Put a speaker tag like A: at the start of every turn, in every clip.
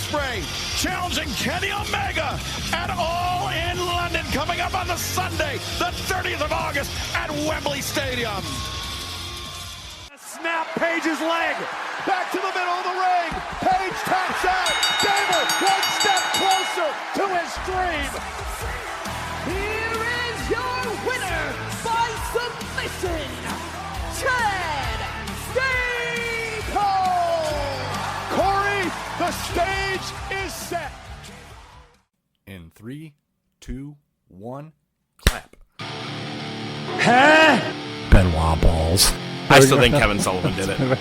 A: Ospreay challenging Kenny Omega at All in London, coming up on the Sunday, the 30th of August at Wembley Stadium.
B: Snap Page's leg. Back to the middle of the ring. Page taps out. Gable one step closer to his dream.
C: Here is your winner by submission, Chad Gable.
B: Corey, the stage is set.
D: In 3, 2, 1, clap.
B: Huh?
D: Benoit balls.
E: I still think Kevin Sullivan did it.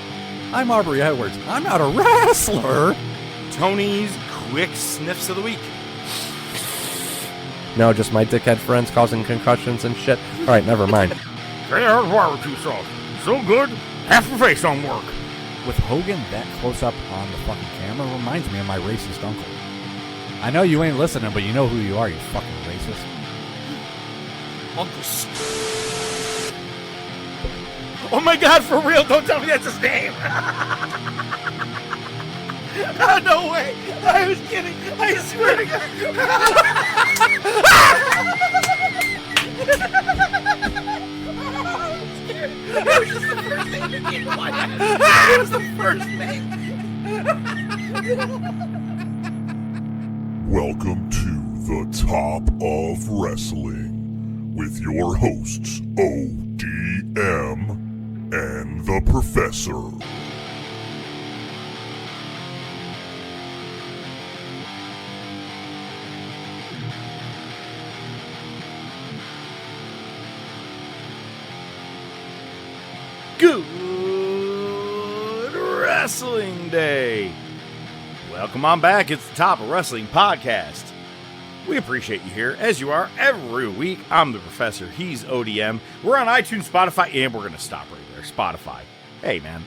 D: I'm Aubrey Edwards. I'm not a wrestler.
E: Tony's quick sniffs of the week.
F: No, just my dickhead friends causing concussions and shit. All right, never mind.
E: There's barbecue sauce. So good, half the face don't work.
D: With Hogan that close up on the fucking camera reminds me of my racist uncle. I know you ain't listening, but you know who you are, you fucking racist.
E: Uncle. Oh my God, for real, don't tell me that's his name. Oh, no way. I was kidding. I swear to God. That was just the first thing that came to my head. It was the first thing.
G: Welcome to the Top of Wrestling with your hosts ODM and the Professor.
E: Good Wrestling Day. Welcome on back. It's the Top of Wrestling Podcast. We appreciate you here, as you are every week. I'm the Professor. He's ODM. We're on iTunes, Spotify, and we're going to stop right there. Spotify. Hey, man,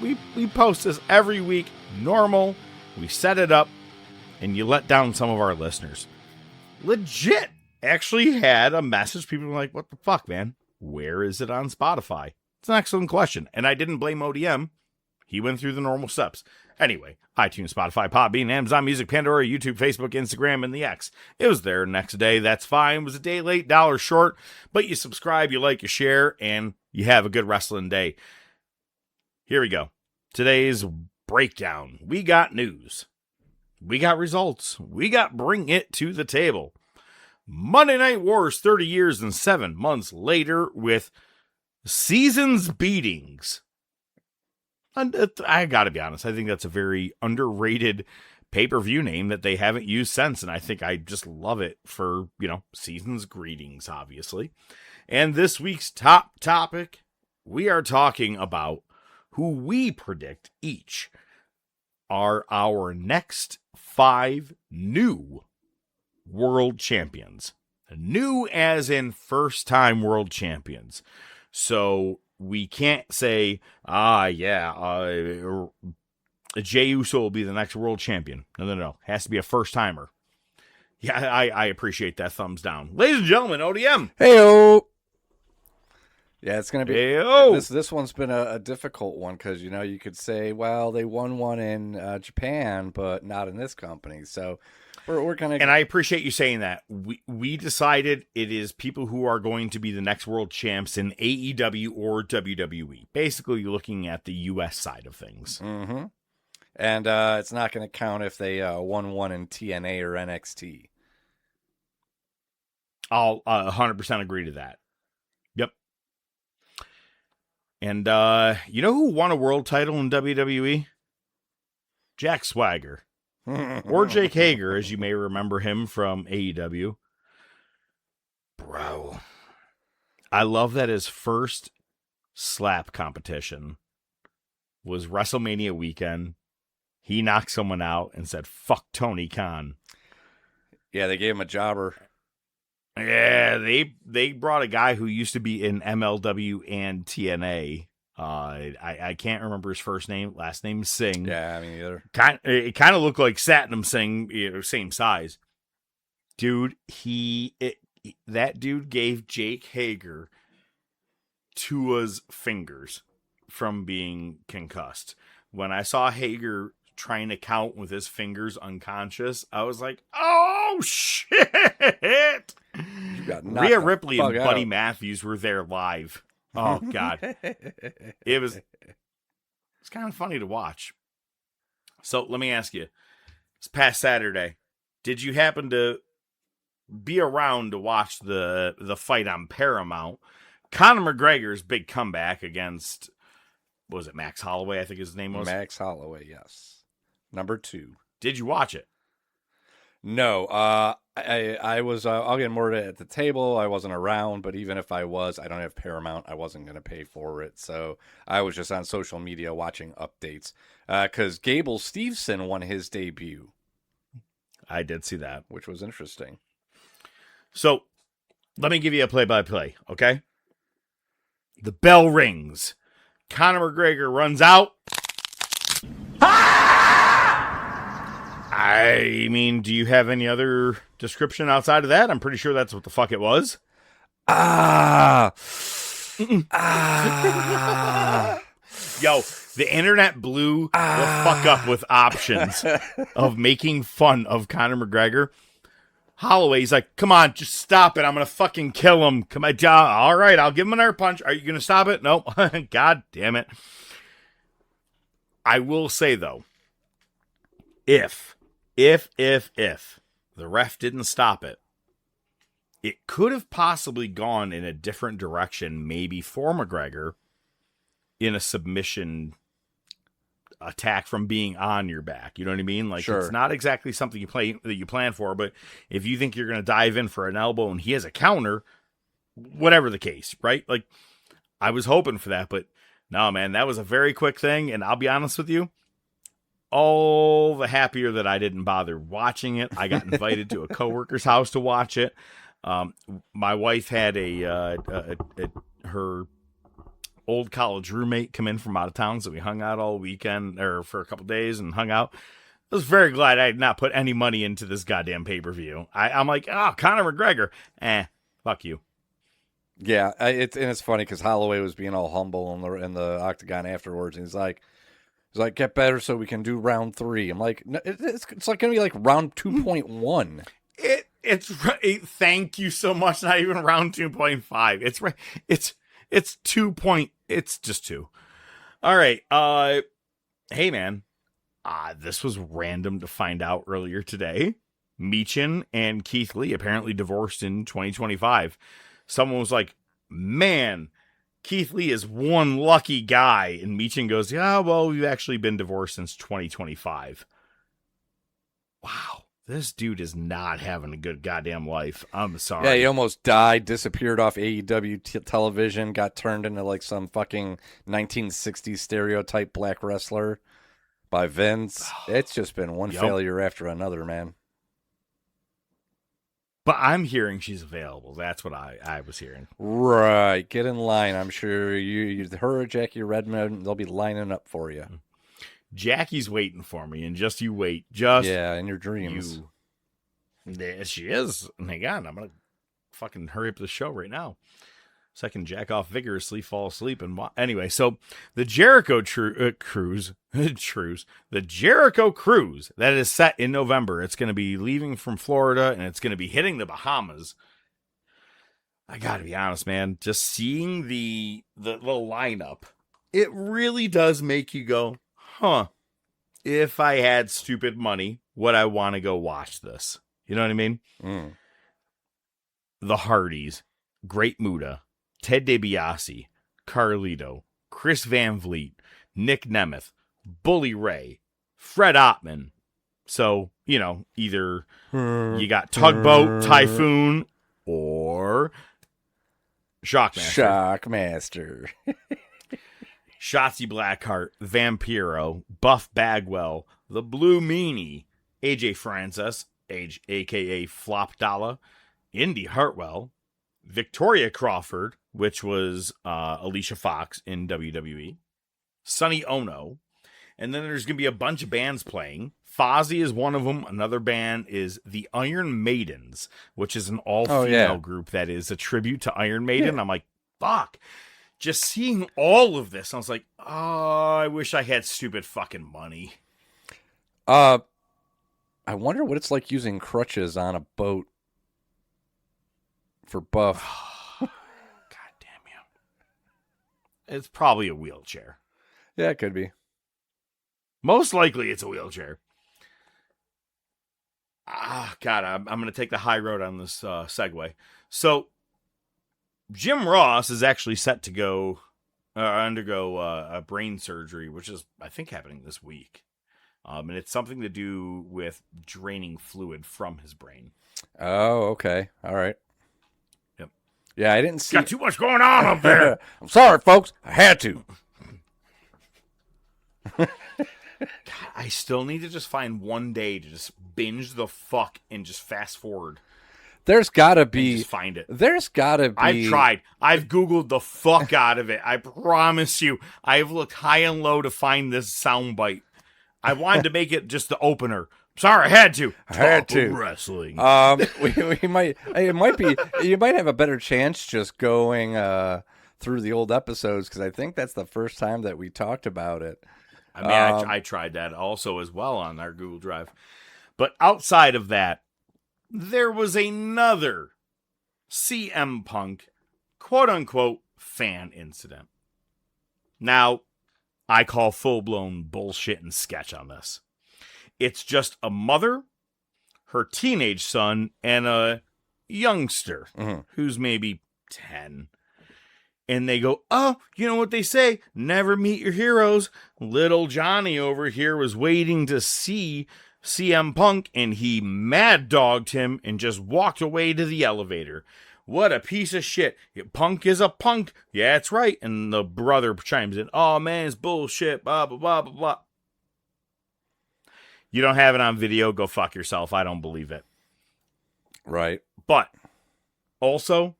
E: we post this every week. Normal. We set it up, and you let down some of our listeners. Legit. Actually had a message. People were like, what the fuck, man? Where is it on Spotify? It's an excellent question, and I didn't blame ODM. He went through the normal steps. Anyway, iTunes, Spotify, Podbean, Amazon Music, Pandora, YouTube, Facebook, Instagram, and the X. It was there next day. That's fine. It was a day late, $1 short, but you subscribe, you like, you share, and you have a good wrestling day. Here we go. Today's breakdown. We got news. We got results. We got bring it to the table. Monday Night Wars 30 years and 7 months later with Seasons Beatings. And I gotta be honest, I think that's a very underrated pay-per-view name that they haven't used since, and I think I just love it for, Seasons Greetings, obviously. And this week's top topic, we are talking about who we predict each are our next 5 new world champions. New as in first-time world champions. So we can't say, Jey Uso will be the next world champion. No. Has to be a first-timer. Yeah, I appreciate that thumbs down. Ladies and gentlemen, ODM.
F: Hey-o! Yeah, it's going to be...
E: Hey-o!
F: This one's been a difficult one because, you could say, well, they won one in Japan, but not in this company. So we're going to...
E: And I appreciate you saying that. We decided it is people who are going to be the next world champs in AEW or WWE. Basically, you're looking at the U.S. side of things.
F: Mm-hmm. And it's not going to count if they won one in TNA or NXT.
E: I'll 100% agree to that. Yep. And you know who won a world title in WWE? Jack Swagger. Or Jake Hager, as you may remember him from AEW. Bro. I love that his first slap competition was WrestleMania weekend. He knocked someone out and said, fuck Tony Khan.
F: Yeah, they gave him a jobber.
E: Yeah, they brought a guy who used to be in MLW and TNA. I can't remember his first name. Last name is Singh.
F: Yeah, I mean, either.
E: It kind of looked like Satnam Singh, same size. Dude, that dude gave Jake Hager Tua's fingers from being concussed. When I saw Hager trying to count with his fingers unconscious, I was like, oh, shit.
F: You got
E: Rhea Ripley and
F: out.
E: Buddy Matthews were there live. Oh, God. It's kind of funny to watch. So let me ask you, this past Saturday, did you happen to be around to watch the fight on Paramount? Conor McGregor's big comeback against, what was it, Max Holloway, I think his name was?
F: Max Holloway, yes. Number 2.
E: Did you watch it?
F: No, I was, I'll get more at the table. I wasn't around, but even if I was, I don't have Paramount. I wasn't going to pay for it. So I was just on social media watching updates. Because Gable Steveson won his debut.
E: I did see that.
F: Which was interesting.
E: So let me give you a play-by-play, okay? The bell rings. Conor McGregor runs out. I mean, do you have any other description outside of that? I'm pretty sure that's what the fuck it was. Yo, the internet blew the fuck up with options of making fun of Conor McGregor. Holloway's like, come on, just stop it. I'm going to fucking kill him. Come on, all right, I'll give him another punch. Are you going to stop it? No. God damn it. I will say, though, if the ref didn't stop it, it could have possibly gone in a different direction, maybe for McGregor, in a submission attack from being on your back. You know what I mean? Like, It's not exactly something you plan for, but if you think you're going to dive in for an elbow and he has a counter, whatever the case, right? Like, I was hoping for that, but no, man, that was a very quick thing, and I'll be honest with you, all the happier that I didn't bother watching it. I got invited to a coworker's house to watch it. My wife had her old college roommate come in from out of town, so we hung out all weekend, or for a couple days, and hung out. I was very glad I had not put any money into this goddamn pay-per-view. I'm like, Conor McGregor, fuck you.
F: Yeah, it's funny because Holloway was being all humble in the octagon afterwards, and he's like, get better so we can do round 3. I'm like, no, it's like gonna be like round 2.1.
E: Thank you so much. Not even round 2.5. It's 2 point. It's just 2. All right. Hey man. This was random to find out earlier today. Meechin and Keith Lee apparently divorced in 2025. Someone was like, man, Keith Lee is one lucky guy. And Meechin goes, yeah, well, we've actually been divorced since 2025. Wow. This dude is not having a good goddamn life. I'm sorry.
F: Yeah, he almost died, disappeared off AEW television, got turned into like some fucking 1960s stereotype black wrestler by Vince. It's just been one failure after another, man.
E: But I'm hearing she's available. That's what I was hearing.
F: Right. Get in line. I'm sure her or Jackie Redmond, they'll be lining up for you.
E: Jackie's waiting for me, and just you wait.
F: In your dreams.
E: There she is. Hang on, I'm going to fucking hurry up the show right now so I can jack off vigorously, fall asleep, and anyway, so the Jericho cruise, the Jericho cruise that is set in November. It's going to be leaving from Florida, and it's going to be hitting the Bahamas. I got to be honest, man. Just seeing the little lineup, it really does make you go, huh, if I had stupid money, would I want to go watch this? You know what I mean?
F: Mm.
E: The Hardys, Great Muta, Ted DiBiase, Carlito, Chris Van Vliet, Nick Nemeth, Bully Ray, Fred Ottman. So, either you got Tugboat, Typhoon, or
F: Shockmaster.
E: Shotzi Blackheart, Vampiro, Buff Bagwell, the Blue Meanie, AJ Francis, a.k.a. Flop Dollar, Indy Hartwell, Victoria Crawford, which was Alicia Fox in WWE, Sonny Ono, and then there's going to be a bunch of bands playing. Fozzy is one of them. Another band is the Iron Maidens, which is an all-female group that is a tribute to Iron Maiden. I'm like, fuck. Just seeing all of this, I was like, oh, I wish I had stupid fucking money.
F: I wonder what it's like using crutches on a boat for Buff.
E: God damn you. It's probably a wheelchair.
F: Yeah, it could be.
E: Most likely it's a wheelchair. God, I'm going to take the high road on this segue. So, Jim Ross is actually set to go undergo a brain surgery, which is, I think, happening this week. And it's something to do with draining fluid from his brain.
F: Oh, okay. All right.
E: Yep.
F: Yeah, I didn't see.
E: Got too much going on up there.
F: I'm sorry, folks. I had to.
E: God, I still need to just find one day to just binge the fuck and just fast forward.
F: There's gotta be.
E: Just find it.
F: There's gotta be.
E: I've tried. I've Googled the fuck out of it. I promise you. I've looked high and low to find this soundbite. I wanted to make it just the opener. Sorry, I had to.
F: I had to.
E: Wrestling.
F: We might. It might be. You might have a better chance just going through the old episodes because I think that's the first time that we talked about it.
E: I mean, I tried that also as well on our Google Drive. But outside of that, there was another CM Punk, quote-unquote, fan incident. Now, I call full-blown bullshit and sketch on this. It's just a mother, her teenage son, and a youngster who's maybe 10. And they go, oh, you know what they say? Never meet your heroes. Little Johnny over here was waiting to see CM Punk, and he mad dogged him and just walked away to the elevator. What a piece of shit. Punk is a punk. Yeah, that's right. And the brother chimes in, oh, man, it's bullshit, blah, blah, blah, blah, blah. You don't have it on video, go fuck yourself. I don't believe it.
F: Right.
E: But also,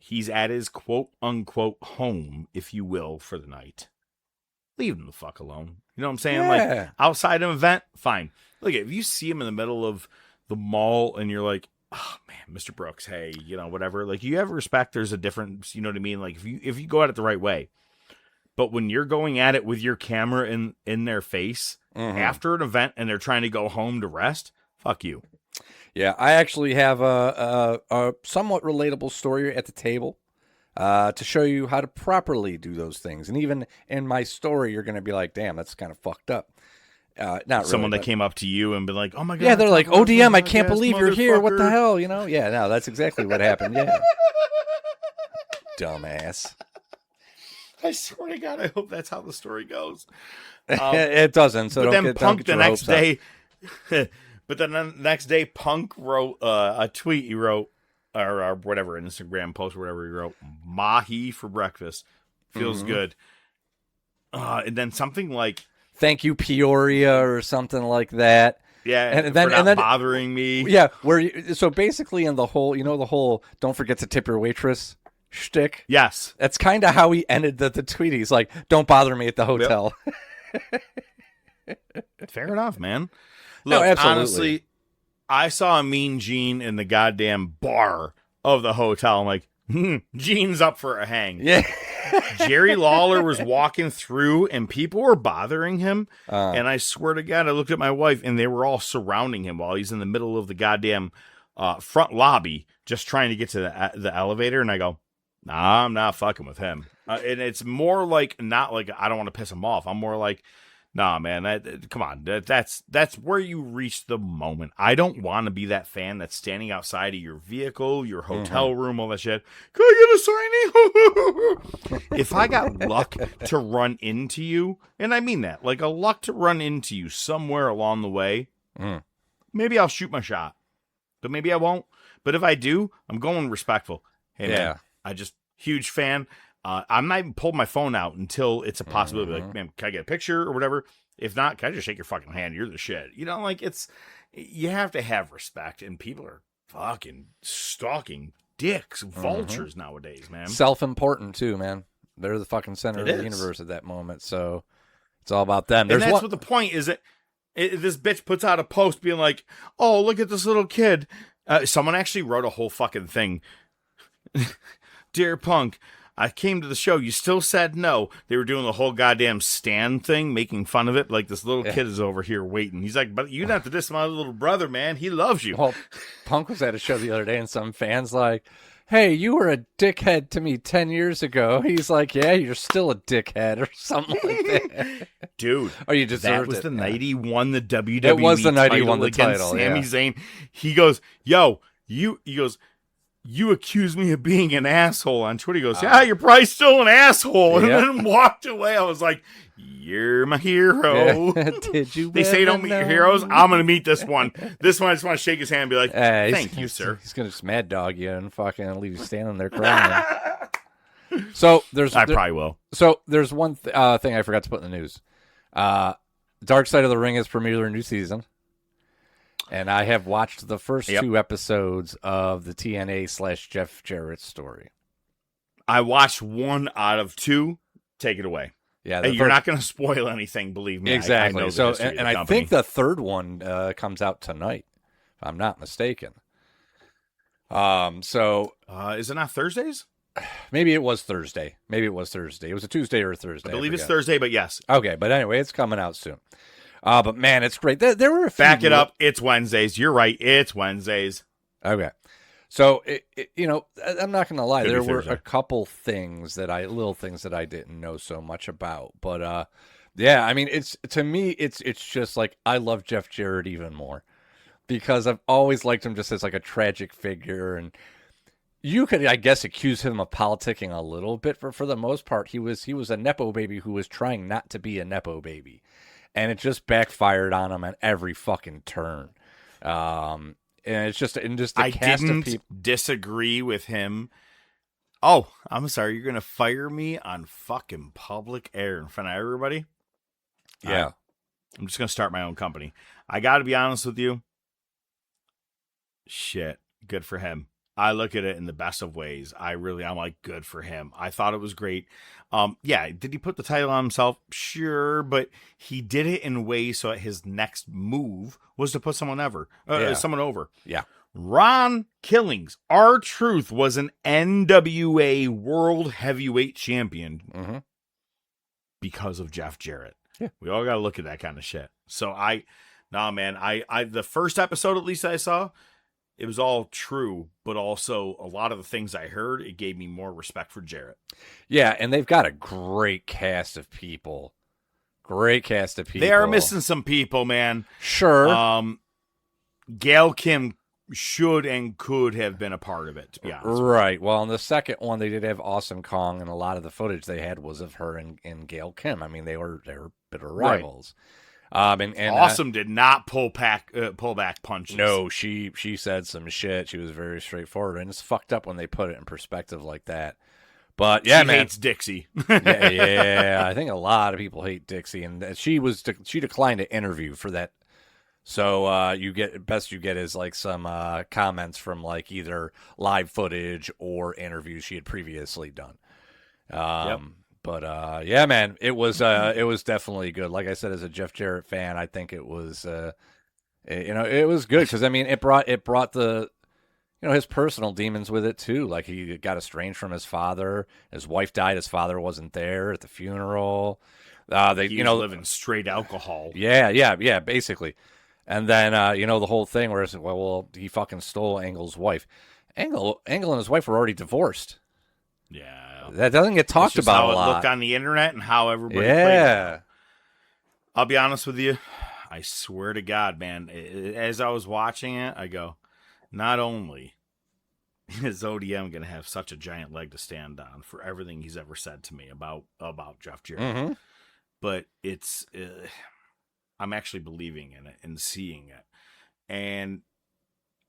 E: he's at his quote-unquote home, if you will, for the night. Leave him the fuck alone. You know what I'm saying?
F: Yeah.
E: Like, outside an event, fine. Look, if you see him in the middle of the mall and you're like, oh, man, Mr. Brooks, hey, you know, whatever. Like, you have respect. There's a difference, you know what I mean? Like, if you go at it the right way. But when you're going at it with your camera in their face after an event and they're trying to go home to rest, fuck you.
F: Yeah, I actually have a somewhat relatable story at the table to show you how to properly do those things. And even in my story, you're going to be like, damn, that's kind of fucked up. Not really,
E: Someone that
F: but
E: came up to you and been like, oh my God.
F: yeah, they're like, ODM, I can't believe you're here. What the
E: motherfucker."
F: hell? You know? Yeah, no, that's exactly what happened. Yeah. Dumbass.
E: I swear to God, I hope that's how the story goes.
F: It doesn't. So
E: but
F: don't
E: then
F: get,
E: Punk
F: don't
E: the
F: get your
E: next
F: hopes up.
E: day, but then the next day, Punk wrote a tweet. He wrote, or whatever, an Instagram post, or whatever he wrote, mahi for breakfast. Feels good. And then something like,
F: Thank you, Peoria, or something like that.
E: yeah,
F: And then-
E: for not
F: and then-
E: bothering me.
F: Yeah, so basically in the whole, you know, the whole don't forget to tip your waitress shtick.
E: Yes.
F: That's kind of how he ended the tweet. He's like, don't bother me at the hotel.
E: Fair enough, man.
F: No,
E: Look,
F: absolutely.
E: honestly, I saw a Mean Gene in the goddamn bar of the hotel. I'm like, Gene's up for a hang.
F: Yeah.
E: Jerry Lawler was walking through and people were bothering him. And I swear to God, I looked at my wife and they were all surrounding him while he's in the middle of the goddamn front lobby just trying to get to the elevator. And I go, nah, I'm not fucking with him. And it's more like, not like I don't want to piss him off. I'm more like, nah, man, come on. That's where you reach the moment. I don't want to be that fan that's standing outside of your vehicle, your hotel room, all that shit. Can I get a signing? If I got luck to run into you, and I mean that, like a luck to run into you somewhere along the way, maybe I'll shoot my shot. But maybe I won't. But if I do, I'm going respectful. Hey, man, I just, huge fan. I'm not even pulling my phone out until it's a possibility. Like, man, can I get a picture or whatever? If not, can I just shake your fucking hand? You're the shit. You know, like you have to have respect, and people are fucking stalking dicks, vultures nowadays, man.
F: Self-important too, man. They're the fucking center of the universe at that moment. So it's all about them.
E: And that's what the point is. This bitch puts out a post being like, oh, look at this little kid. Someone actually wrote a whole fucking thing. Dear Punk, I came to the show. You still said no. They were doing the whole goddamn stand thing, making fun of it. Like, this little kid is over here waiting. He's like, but you don't have to diss my little brother, man. He loves you.
F: Well, Punk was at a show the other day, and some fans like, hey, you were a dickhead to me 10 years ago. He's like, yeah, you're still a dickhead or something like that.
E: Dude,
F: oh, you deserved
E: that was
F: it.
E: the night he won the WWE
F: It was the night he won the
E: against
F: title,
E: Sami
F: yeah.
E: Zayn. He goes, you accused me of being an asshole on Twitter. He goes, yeah, you're probably still an asshole. And then walked away. I was like, you're my hero.
F: Yeah. Did you?
E: They say don't meet your heroes. I'm going to meet this one. This one, I just want to shake his hand and be like, thank you, sir.
F: He's going to just mad dog you and fucking leave you standing there crying. So
E: I probably will.
F: So there's one thing I forgot to put in the news. Dark Side of the Ring has premiered their new season. And I have watched the first 2 episodes of the TNA/Jeff Jarrett story.
E: I watched 1 out of 2. Take it away.
F: Yeah,
E: you're not going to spoil anything, believe me.
F: Exactly.
E: I know
F: so, and I think the third one comes out tonight, if I'm not mistaken.
E: Is it not Thursdays?
F: Maybe it was Thursday. It was a Tuesday or a Thursday.
E: I believe it's Thursday, but yes.
F: Okay, but anyway, it's coming out soon. But man, it's great. There were a few.
E: Back it up. It's Wednesdays. You're right. It's Wednesdays.
F: Okay. So, I'm not going to lie.
E: Could
F: there
E: be
F: were
E: Thursday.
F: a couple things little things that I didn't know so much about. But, yeah, I mean, to me, it's just like, I love Jeff Jarrett even more because I've always liked him just as like a tragic figure. And you could, I guess, accuse him of politicking a little bit, but for the most part, he was a Nepo baby who was trying not to be a Nepo baby. And it just backfired on him at every fucking turn. And it's just
E: I
F: cast
E: didn't
F: of people.
E: disagree with him. Oh, I'm sorry. You're going to fire me on fucking public air in front of everybody?
F: Yeah.
E: I'm just going to start my own company. I got to be honest with you. Shit. Good for him. I look at it in the best of ways. I'm like, good for him. I thought it was great. Yeah, did he put the title on himself? Sure, but he did it in a way so his next move was to put someone over.
F: Yeah.
E: Ron Killings, R-Truth, was an NWA World Heavyweight Champion because of Jeff Jarrett.
F: Yeah.
E: We all got to look at that kind of shit. So the first episode at least I saw, it was all true, but also a lot of the things I heard, it gave me more respect for Jarrett.
F: Yeah, and they've got a great cast of people. They
E: are missing some people, man.
F: Sure.
E: Gail Kim should and could have been a part of it, to be honest.
F: Right. Well, in the second one, they did have Awesome Kong, and a lot of the footage they had was of her and Gail Kim. I mean, they were bitter rivals. And
E: Awesome did not pull back punches.
F: No, she said some shit. She was very straightforward, and it's fucked up when they put it in perspective like that. But yeah,
E: she
F: man,
E: hates Dixie.
F: yeah, I think a lot of people hate Dixie, and she declined to interview for that. So you get is like some comments from like either live footage or interviews she had previously done. But yeah, man, it was definitely good. Like I said, as a Jeff Jarrett fan, I think it was it was good because I mean it brought the his personal demons with it too. Like he got estranged from his father. His wife died. His father wasn't there at the funeral.
E: He was living straight alcohol.
F: Yeah, basically. And then the whole thing where it's well he fucking stole Angle's wife. Angle and his wife were already divorced.
E: Yeah,
F: that doesn't get talked about a lot.
E: How it looked on the internet and how everybody played it. I'll be honest with you. I swear to God, man. As I was watching it, I go, not only is ODM going to have such a giant leg to stand on for everything he's ever said to me about Jeff Jarrett, but it's I'm actually believing in it and seeing it. And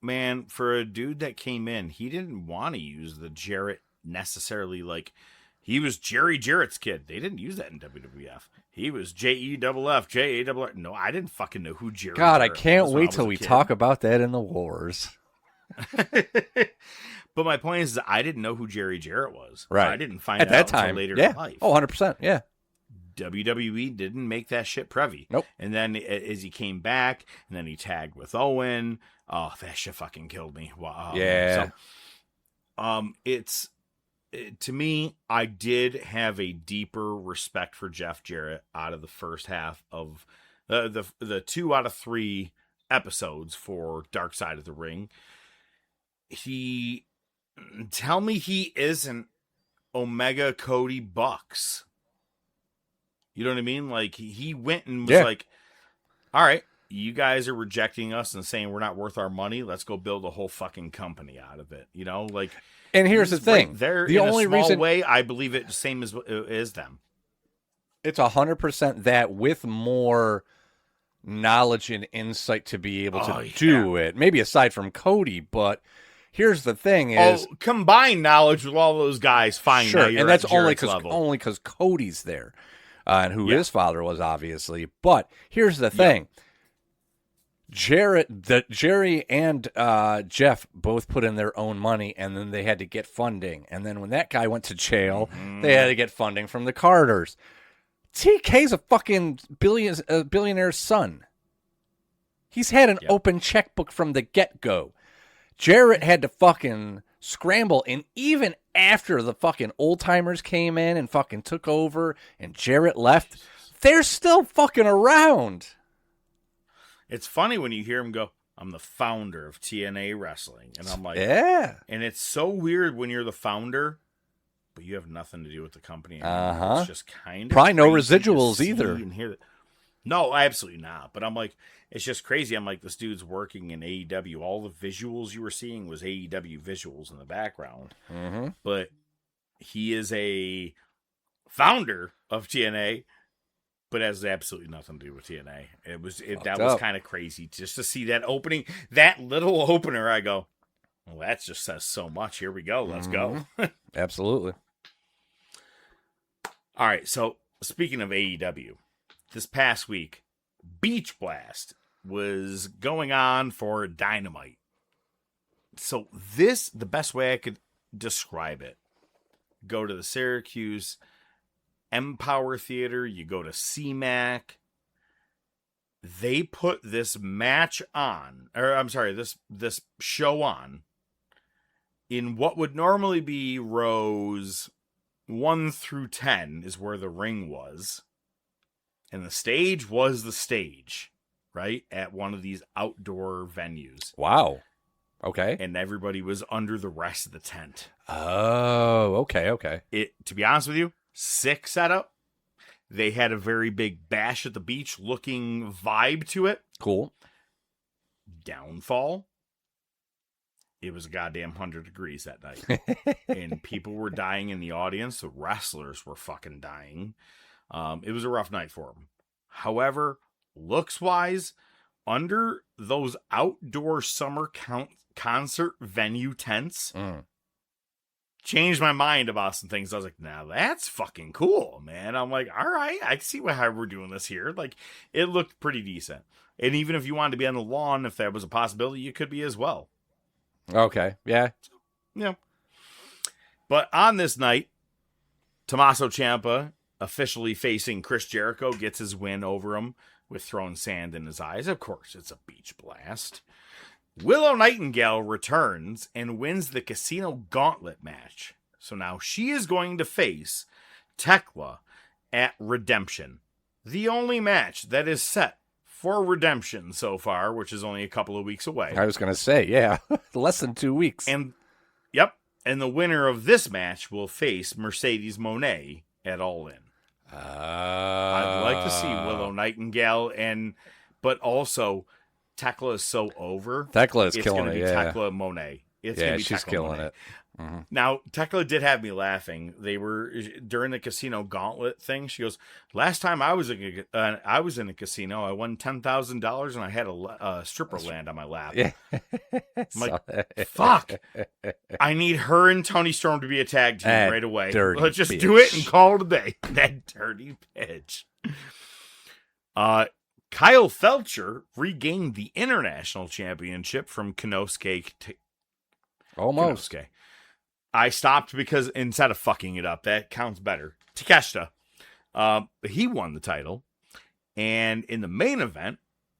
E: man, for a dude that came in, he didn't want to use the Jarrett necessarily, like he was Jerry Jarrett's kid. They didn't use that in WWF. He was JEFF, JAWR. No, I didn't fucking know who Jerry
F: God,
E: Jarrett
F: I can't
E: was
F: wait till we talk about that in the wars.
E: But my point is I didn't know who Jerry Jarrett was.
F: Right.
E: I didn't find
F: at
E: it
F: that
E: out
F: time
E: until later
F: yeah.
E: in life.
F: Oh, 100%. Yeah.
E: WWE didn't make that shit privy.
F: Nope.
E: And then as he came back, and then he tagged with Owen. Oh, that shit fucking killed me. Wow.
F: Yeah.
E: So, to me, I did have a deeper respect for Jeff Jarrett out of the first half of the 2 out of 3 episodes for Dark Side of the Ring. Tell me he isn't Omega Cody Bucks. You know what I mean? Like, he went and was like, all right, you guys are rejecting us and saying we're not worth our money. Let's go build a whole fucking company out of it. You know, like.
F: And here's the thing:
E: right there,
F: the
E: in
F: only
E: a small
F: reason
E: way, I believe it same as them.
F: It's 100% that with more knowledge and insight to be able to do it. Maybe aside from Cody, but here's the thing: is
E: combined knowledge with all those guys. Fine,
F: sure, and that's only
E: level.
F: because Cody's there, and who his father was obviously. But here's the thing. Jerry and Jeff both put in their own money, and then they had to get funding. And then when that guy went to jail, they had to get funding from the Carters. TK's a fucking billionaire's son. He's had an open checkbook from the get-go. Jarrett had to fucking scramble, and even after the fucking old-timers came in and fucking took over and Jarrett left, they're still fucking around.
E: It's funny when you hear him go, I'm the founder of TNA Wrestling. And I'm like,
F: yeah.
E: And it's so weird when you're the founder, but you have nothing to do with the company anymore. It's just kind of
F: probably no residuals either.
E: And hear that. No, absolutely not. But I'm like, it's just crazy. I'm like, this dude's working in AEW. All the visuals you were seeing was AEW visuals in the background.
F: Mm-hmm.
E: But he is a founder of TNA. But it has absolutely nothing to do with TNA. That was kind of crazy just to see that opening, that little opener. I go, well, that just says so much. Here we go. Let's go.
F: Absolutely.
E: All right. So speaking of AEW, this past week, Beach Blast was going on for Dynamite. So the best way I could describe it, go to the Syracuse Empower Theater, you go to CMAC, they put this match on, or I'm sorry, this show on in what would normally be rows 1 through 10 is where the ring was. And the stage was the stage, right? At one of these outdoor venues.
F: Wow. Okay.
E: And everybody was under the rest of the tent.
F: Oh, okay.
E: To be honest with you, sick setup. They had a very big Bash at the Beach looking vibe to it.
F: Cool.
E: Downfall. It was a goddamn 100 degrees that night. And people were dying in the audience. The wrestlers were fucking dying. It was a rough night for them. However, looks-wise, under those outdoor summer concert venue tents, changed my mind about some things. I was like, now that's fucking cool, man. I'm like, all right, I see how we're doing this here. Like, it looked pretty decent. And even if you wanted to be on the lawn, if that was a possibility, you could be as well.
F: Okay, yeah.
E: Yeah. But on this night, Tommaso Ciampa, officially facing Chris Jericho, gets his win over him with throwing sand in his eyes. Of course, it's a Beach Blast. Willow Nightingale returns and wins the Casino Gauntlet match. So now she is going to face Tekla at Redemption. The only match that is set for Redemption so far, which is only a couple of weeks away.
F: I was going to say, yeah, less than 2 weeks.
E: And the winner of this match will face Mercedes Moné at All In. I'd like to see Willow Nightingale, but also Tekla is so over.
F: Tekla is killing it. Yeah,
E: Tekla Moné.
F: She's killing it. Mm-hmm.
E: Now, Tekla did have me laughing. They were during the Casino Gauntlet thing. She goes, "Last time I was in a casino, I won $10,000 and I had a stripper land on my lap."
F: Yeah,
E: I'm like, fuck. I need her and Tony Storm to be a tag team right away. Let's just do it and call it a day. That dirty bitch. Kyle Felcher regained the international championship from Konosuke.
F: Almost.
E: Konosuke. I stopped because instead of fucking it up, that counts better. Takeshita. He won the title. And in the main event,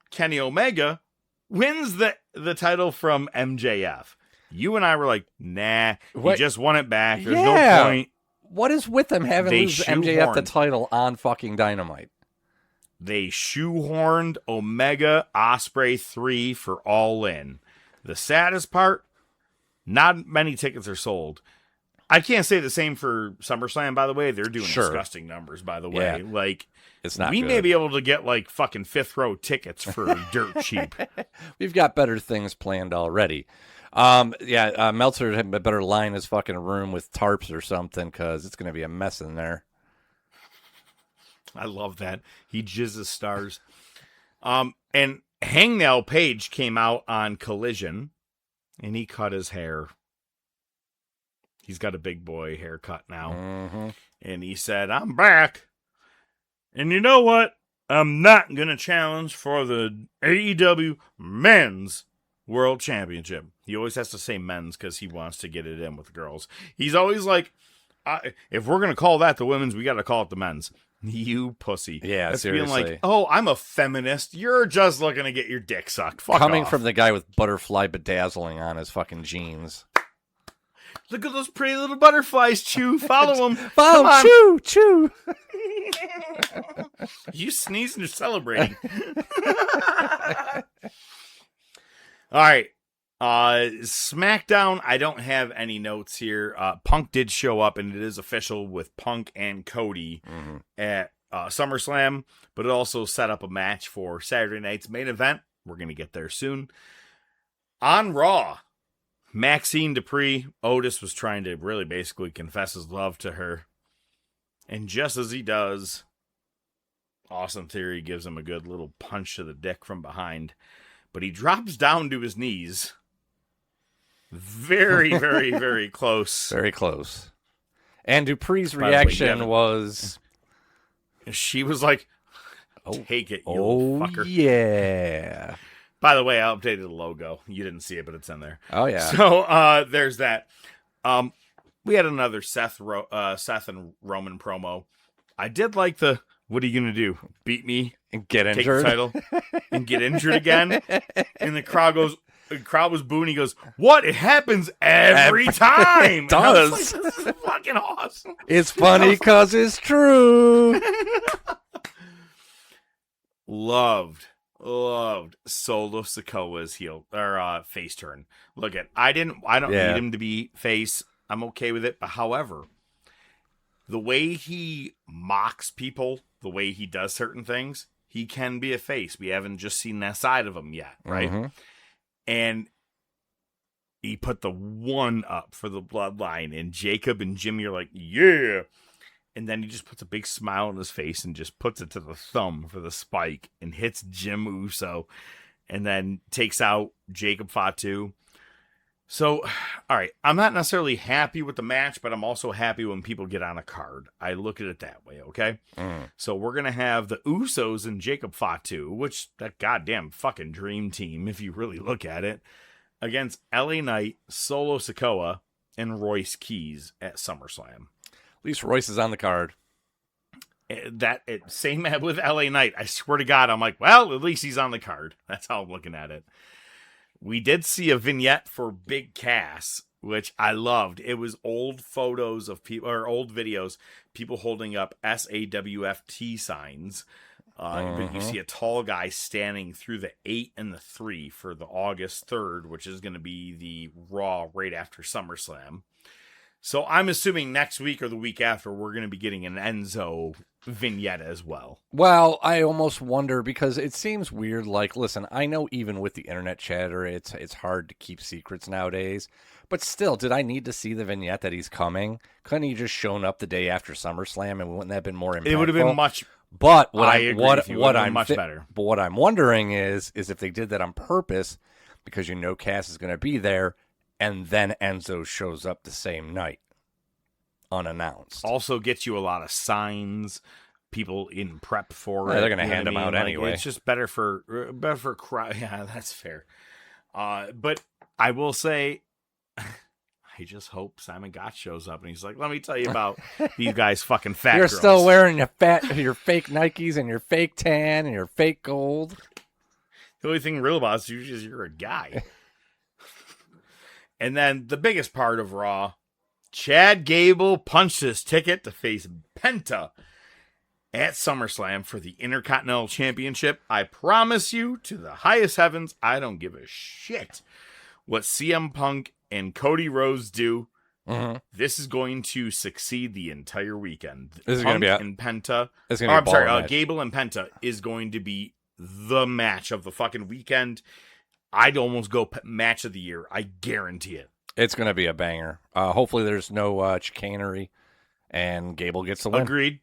E: Kenny Omega wins the title from MJF. You and I were like, nah,
F: What?
E: he just won it back. There's
F: Yeah.
E: no point.
F: What is with them having
E: They
F: lose MJF the
E: shoehorned.
F: title on fucking Dynamite?
E: They shoehorned Omega Osprey 3 for All In. The saddest part, not many tickets are sold. I can't say the same for SummerSlam, by the way. They're doing
F: Sure.
E: disgusting numbers, by the way.
F: Yeah.
E: Like,
F: It's not
E: we
F: good.
E: may be able to get like fucking fifth row tickets for dirt cheap.
F: We've got better things planned already. Meltzer had better line his fucking room with tarps or something because it's going to be a mess in there.
E: I love that. He jizzes stars. And Hangnail Page came out on Collision, and he cut his hair. He's got a big boy haircut now.
F: Mm-hmm.
E: And he said, I'm back. And you know what? I'm not going to challenge for the AEW Men's World Championship. He always has to say men's because he wants to get it in with the girls. He's always like, if we're going to call that the women's, we got to call it the men's. You pussy.
F: Yeah,
E: That's
F: seriously.
E: being like, oh, I'm a feminist. You're just looking to get your dick sucked. Fuck
F: Coming
E: off.
F: from the guy with butterfly bedazzling on his fucking jeans.
E: Look at those pretty little butterflies, Chew. Follow them.
F: Follow, chew, chew.
E: You sneezing or celebrating. All right. SmackDown, I don't have any notes here. Punk did show up, and it is official with Punk and Cody at SummerSlam, but it also set up a match for Saturday night's main event. We're going to get there soon. On Raw, Maxine Dupree, Otis was trying to really basically confess his love to her. And just as he does, Austin Theory gives him a good little punch to the dick from behind. But he drops down to his knees. Very, very, very close.
F: Very close. And Dupree's
E: By the way,
F: reaction was,
E: She was like, take it, you little fucker.
F: yeah.
E: By the way, I updated the logo. You didn't see it, but it's in there.
F: Oh, yeah.
E: So there's that. We had another Seth and Roman promo. I did like the, what are you going to do? Beat me?
F: And get
E: Take the
F: injured.
E: title? And get injured again? And the crowd was booing. He goes, what? It happens every time.
F: It
E: And I was
F: does.
E: like, this is fucking awesome.
F: It's funny because it's true.
E: Loved Solo Sikoa's heel or face turn. Look at I don't need him to be face. I'm okay with it. But however, the way he mocks people, the way he does certain things, he can be a face. We haven't just seen that side of him yet, right?
F: Mm-hmm.
E: And he put the one up for the bloodline, and Jacob and Jimmy are like, yeah. And then he just puts a big smile on his face and just puts it to the thumb for the spike and hits Jim Uso and then takes out Jacob Fatu. So, all right, I'm not necessarily happy with the match, but I'm also happy when people get on a card. I look at it that way, okay? So we're going to have the Usos and Jacob Fatu, which that goddamn fucking dream team, if you really look at it, against LA Knight, Solo Sikoa, and Royce Keys at SummerSlam.
F: At least Royce is on the card.
E: Same with LA Knight. I swear to God, I'm like, well, at least he's on the card. That's how I'm looking at it. We did see a vignette for Big Cass, which I loved. It was old photos of people, or old videos, people holding up SAWFT signs. But you see a tall guy standing through the 8 and the 3 for the August 3rd, which is going to be the Raw right after SummerSlam. So I'm assuming next week or the week after, we're going to be getting an Enzo vignette as well.
F: Well, I almost wonder because it seems weird. Like, listen, I know even with the internet chatter, it's hard to keep secrets nowadays. But still, did I need to see the vignette that he's coming? Couldn't he just shown up the day after SummerSlam, and wouldn't that have been more impactful?
E: It would have been much.
F: But what I'm wondering is if they did that on purpose, because you know Cass is going to be there, and then Enzo shows up the same night, unannounced.
E: Also gets you a lot of signs, people in prep for it.
F: They're going to
E: you know
F: hand them
E: what I
F: out
E: mean?
F: anyway.
E: It's just better for crowd. Yeah, that's fair. But I will say, I just hope Simon Gotch shows up and he's like, let me tell you about these guys fucking fat
F: You're
E: girls.
F: still wearing your fake Nikes and your fake tan and your fake gold.
E: The only thing real about it is you're a guy. And then the biggest part of Raw, Chad Gable punched his ticket to face Penta at SummerSlam for the Intercontinental Championship. I promise you, to the highest heavens, I don't give a shit what CM Punk and Cody Rhodes do. Mm-hmm. This is going to succeed the entire weekend.
F: This is going to be
E: and Penta. Gable and Penta is going to be the match of the fucking weekend. I'd almost go match of the year. I guarantee it.
F: It's going to be a banger. Hopefully there's no chicanery and Gable gets the win.
E: Agreed.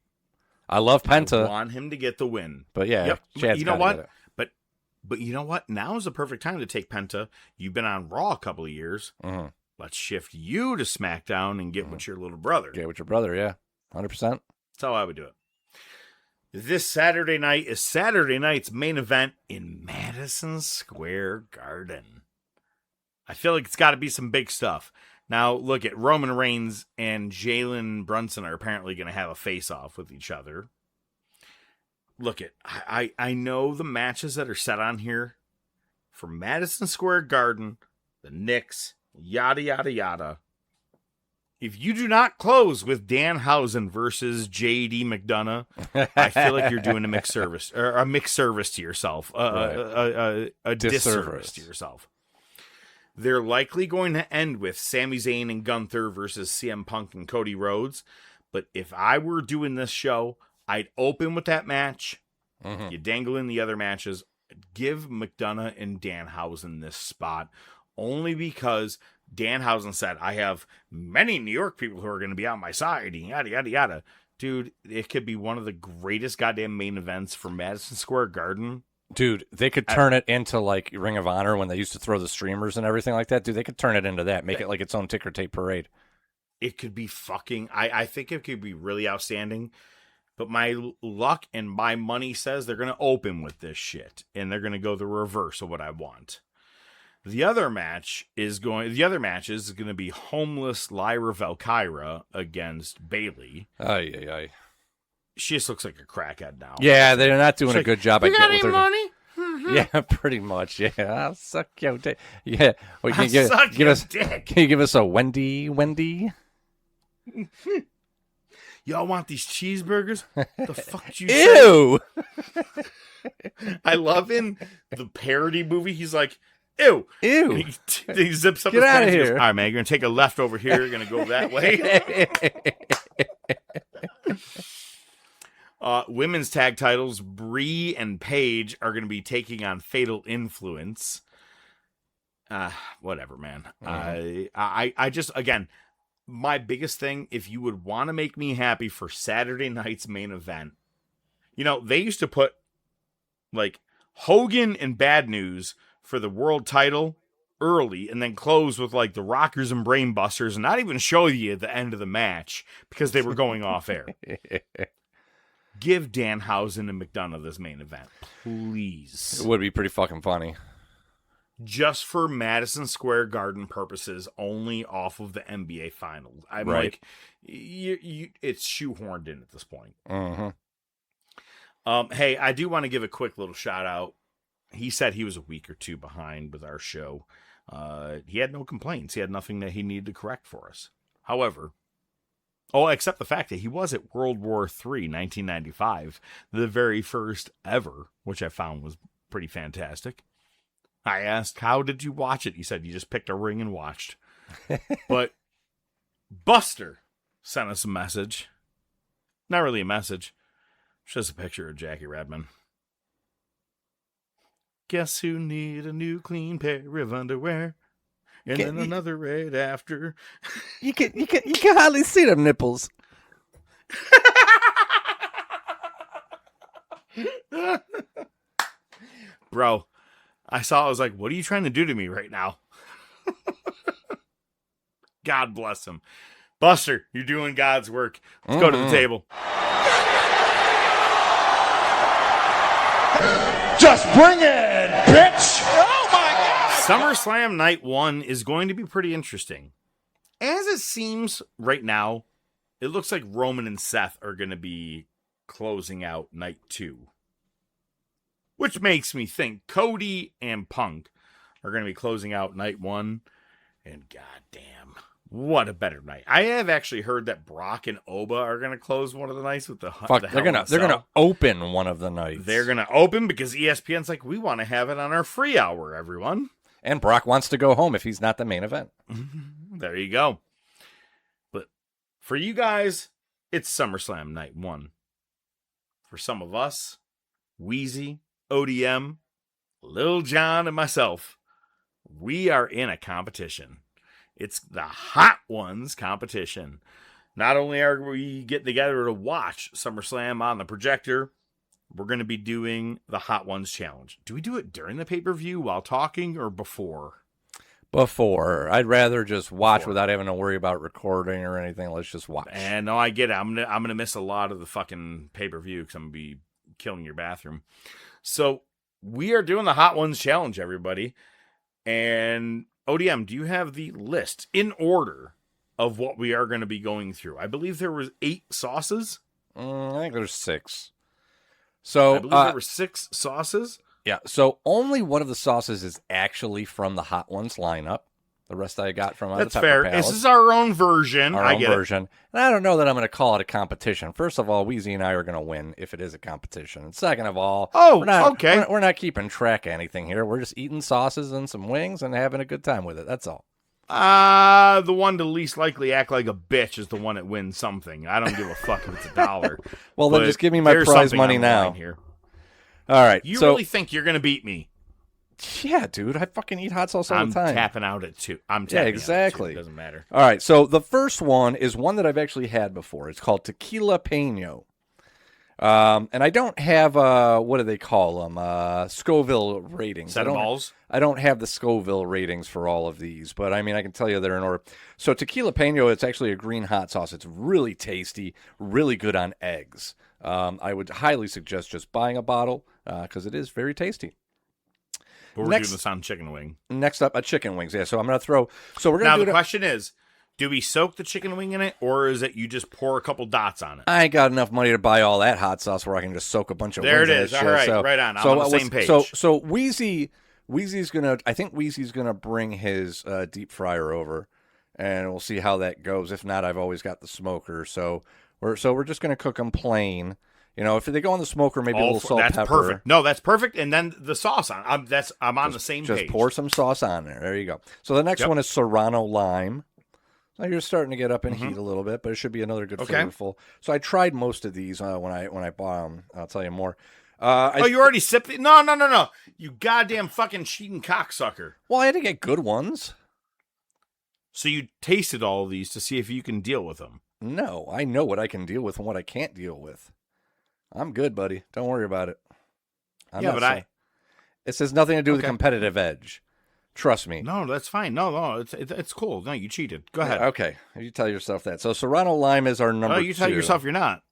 F: I love Penta.
E: I want him to get the win.
F: But yeah,
E: yep. You know what? But you know what? Now is the perfect time to take Penta. You've been on Raw a couple of years. Mm-hmm. Let's shift you to SmackDown and get with your little brother.
F: Get with your brother, yeah. 100%.
E: That's how I would do it. This Saturday night is Saturday night's main event in Madison Square Garden. I feel like it's got to be some big stuff. Now, look at Roman Reigns and Jalen Brunson are apparently going to have a face-off with each other. Look at, I know the matches that are set on here for Madison Square Garden, the Knicks, yada, yada, yada. If you do not close with Danhausen versus J.D. McDonough, I feel like you're doing a mixed service to yourself, a disservice to yourself. They're likely going to end with Sami Zayn and Gunther versus CM Punk and Cody Rhodes. But if I were doing this show, I'd open with that match. Mm-hmm. You dangle in the other matches. Give McDonough and Danhausen this spot only because Danhausen said, I have many New York people who are going to be on my side, yada, yada, yada. Dude, it could be one of the greatest goddamn main events for Madison Square Garden.
F: Dude, they could turn it into like Ring of Honor when they used to throw the streamers and everything like that. Dude, they could turn it into that. Make it like its own ticker tape parade.
E: It could be fucking... I think it could be really outstanding. But my luck and my money says they're going to open with this shit. And they're going to go the reverse of what I want. The other match is going to be homeless Lyra Valkyra against Bayley.
F: Ay.
E: She just looks like a crackhead now.
F: Yeah, they're not doing a good job.
E: You got any money?
F: Mm-hmm. Yeah, pretty much. Yeah, I'll suck your dick. Yeah, well, can you give us a Wendy?
E: Y'all want these cheeseburgers? The fuck did you
F: Ew!
E: Say? I love in the parody movie. He's like, ew. He zips up
F: Get
E: his
F: out
E: pants.
F: of here.
E: Goes, all right, man, you're going to take a left over here. You're going to go that way. Women's tag titles, Brie and Paige are going to be taking on Fatal Influence. Whatever, man. I just, again, my biggest thing, if you would want to make me happy for Saturday night's main event, you know, they used to put like Hogan and Bad News for the world title early and then close with like the Rockers and Brainbusters and not even show you the end of the match because they were going off air. Give Danhausen and McDonough this main event, please.
F: It would be pretty fucking funny.
E: Just for Madison Square Garden purposes, only off of the NBA Finals. I'm like, it's shoehorned in at this point.
F: Mm-hmm.
E: Hey, I do want to give a quick little shout out. He said he was a week or two behind with our show. He had no complaints. He had nothing that he needed to correct for us. However, except the fact that he was at World War III, 1995, the very first ever, which I found was pretty fantastic. I asked, how did you watch it? He said, you just picked a ring and watched. But Buster sent us a message. Not really a message. Just a picture of Jackie Redmond. Guess who need a new clean pair of underwear? And then another right after.
F: You can hardly see them nipples.
E: Bro, I was like, what are you trying to do to me right now? God bless him. Buster, you're doing God's work. Let's go to the table.
B: Just bring it, bitch!
C: Oh my God!
E: SummerSlam Night 1 is going to be pretty interesting. As it seems right now, it looks like Roman and Seth are going to be closing out Night 2. Which makes me think Cody and Punk are going to be closing out Night 1. And goddamn, what a better night! I have actually heard that Brock and Oba are going to close one of the nights with the
F: They're gonna open one of the nights.
E: They're going to open because ESPN's like, we want to have it on our free hour, everyone.
F: And Brock wants to go home if he's not the main event.
E: There you go. But for you guys, it's SummerSlam night 1. For some of us, Wheezy, ODM, Lil Jon, and myself, we are in a competition. It's the Hot Ones competition. Not only are we getting together to watch SummerSlam on the projector, we're going to be doing the Hot Ones challenge. Do we do it during the pay-per-view while talking or before?
F: Before. I'd rather just watch without having to worry about recording or anything. Let's just watch.
E: And no, I get it. I'm gonna miss a lot of the fucking pay-per-view because I'm gonna be killing your bathroom. So we are doing the Hot Ones challenge, everybody. And ODM, do you have the list in order of what we are going to be going through? I believe there was 8 sauces.
F: I think there's 6. So
E: I believe there were 6 sauces.
F: Yeah, so only one of the sauces is actually from the Hot Ones lineup. The rest I got from
E: That's
F: the Pepper
E: fair.
F: Palace.
E: This is our own version.
F: Our own version. And I don't know that I'm going to call it a competition. First of all, Weezy and I are going to win if it is a competition. And second of all,
E: okay.
F: We're not keeping track of anything here. We're just eating sauces and some wings and having a good time with it. That's all.
E: The one to least likely act like a bitch is the one that wins something. I don't give a fuck if it's $1.
F: Well, then just give me my prize money now.
E: Here.
F: All right.
E: You really think you're going to beat me?
F: Yeah, dude. I fucking eat hot sauce all the time.
E: I'm tapping out at 2.
F: Yeah, exactly.
E: It doesn't matter.
F: All right. So the first one is one that I've actually had before. It's called Tequila Peño. And I don't have, what do they call them? Scoville ratings.
E: Set of balls?
F: I don't have the Scoville ratings for all of these, but I mean, I can tell you they're in order. So Tequila Peño, it's actually a green hot sauce. It's really tasty, really good on eggs. I would highly suggest just buying a bottle because it is very tasty.
E: But we're doing this on chicken wing.
F: Next up, chicken wings. Yeah, so I'm going to throw. So we're going to
E: now
F: do
E: the question is, do we soak the chicken wing in it, or is it you just pour a couple dots on it?
F: I ain't got enough money to buy all that hot sauce where I can just soak a bunch of
E: there
F: wings.
E: There it is. All right, right on. I'm on the same page.
F: So Wheezy's gonna. I think Wheezy's gonna bring his deep fryer over, and we'll see how that goes. If not, I've always got the smoker. So we're just gonna cook them plain. You know, if they go on the smoker, maybe a little salt,
E: that's
F: pepper.
E: Perfect. No, that's perfect. And then the sauce on. I'm on the same page.
F: Just pour some sauce on there. There you go. So the next one is Serrano lime. So you're starting to get up in heat a little bit, but it should be another good flavorful. So I tried most of these when I bought them. I'll tell you more.
E: You already sipped it? No. You goddamn fucking cheating cocksucker.
F: Well, I had to get good ones.
E: So you tasted all of these to see if you can deal with them?
F: No, I know what I can deal with and what I can't deal with. I'm good, buddy. Don't worry about it. It has nothing to do with the competitive edge. Trust me.
E: No, that's fine. No, it's cool. No, you cheated. Go ahead.
F: Okay, you tell yourself that. So Serrano lime is our number 2.
E: You tell yourself you're not.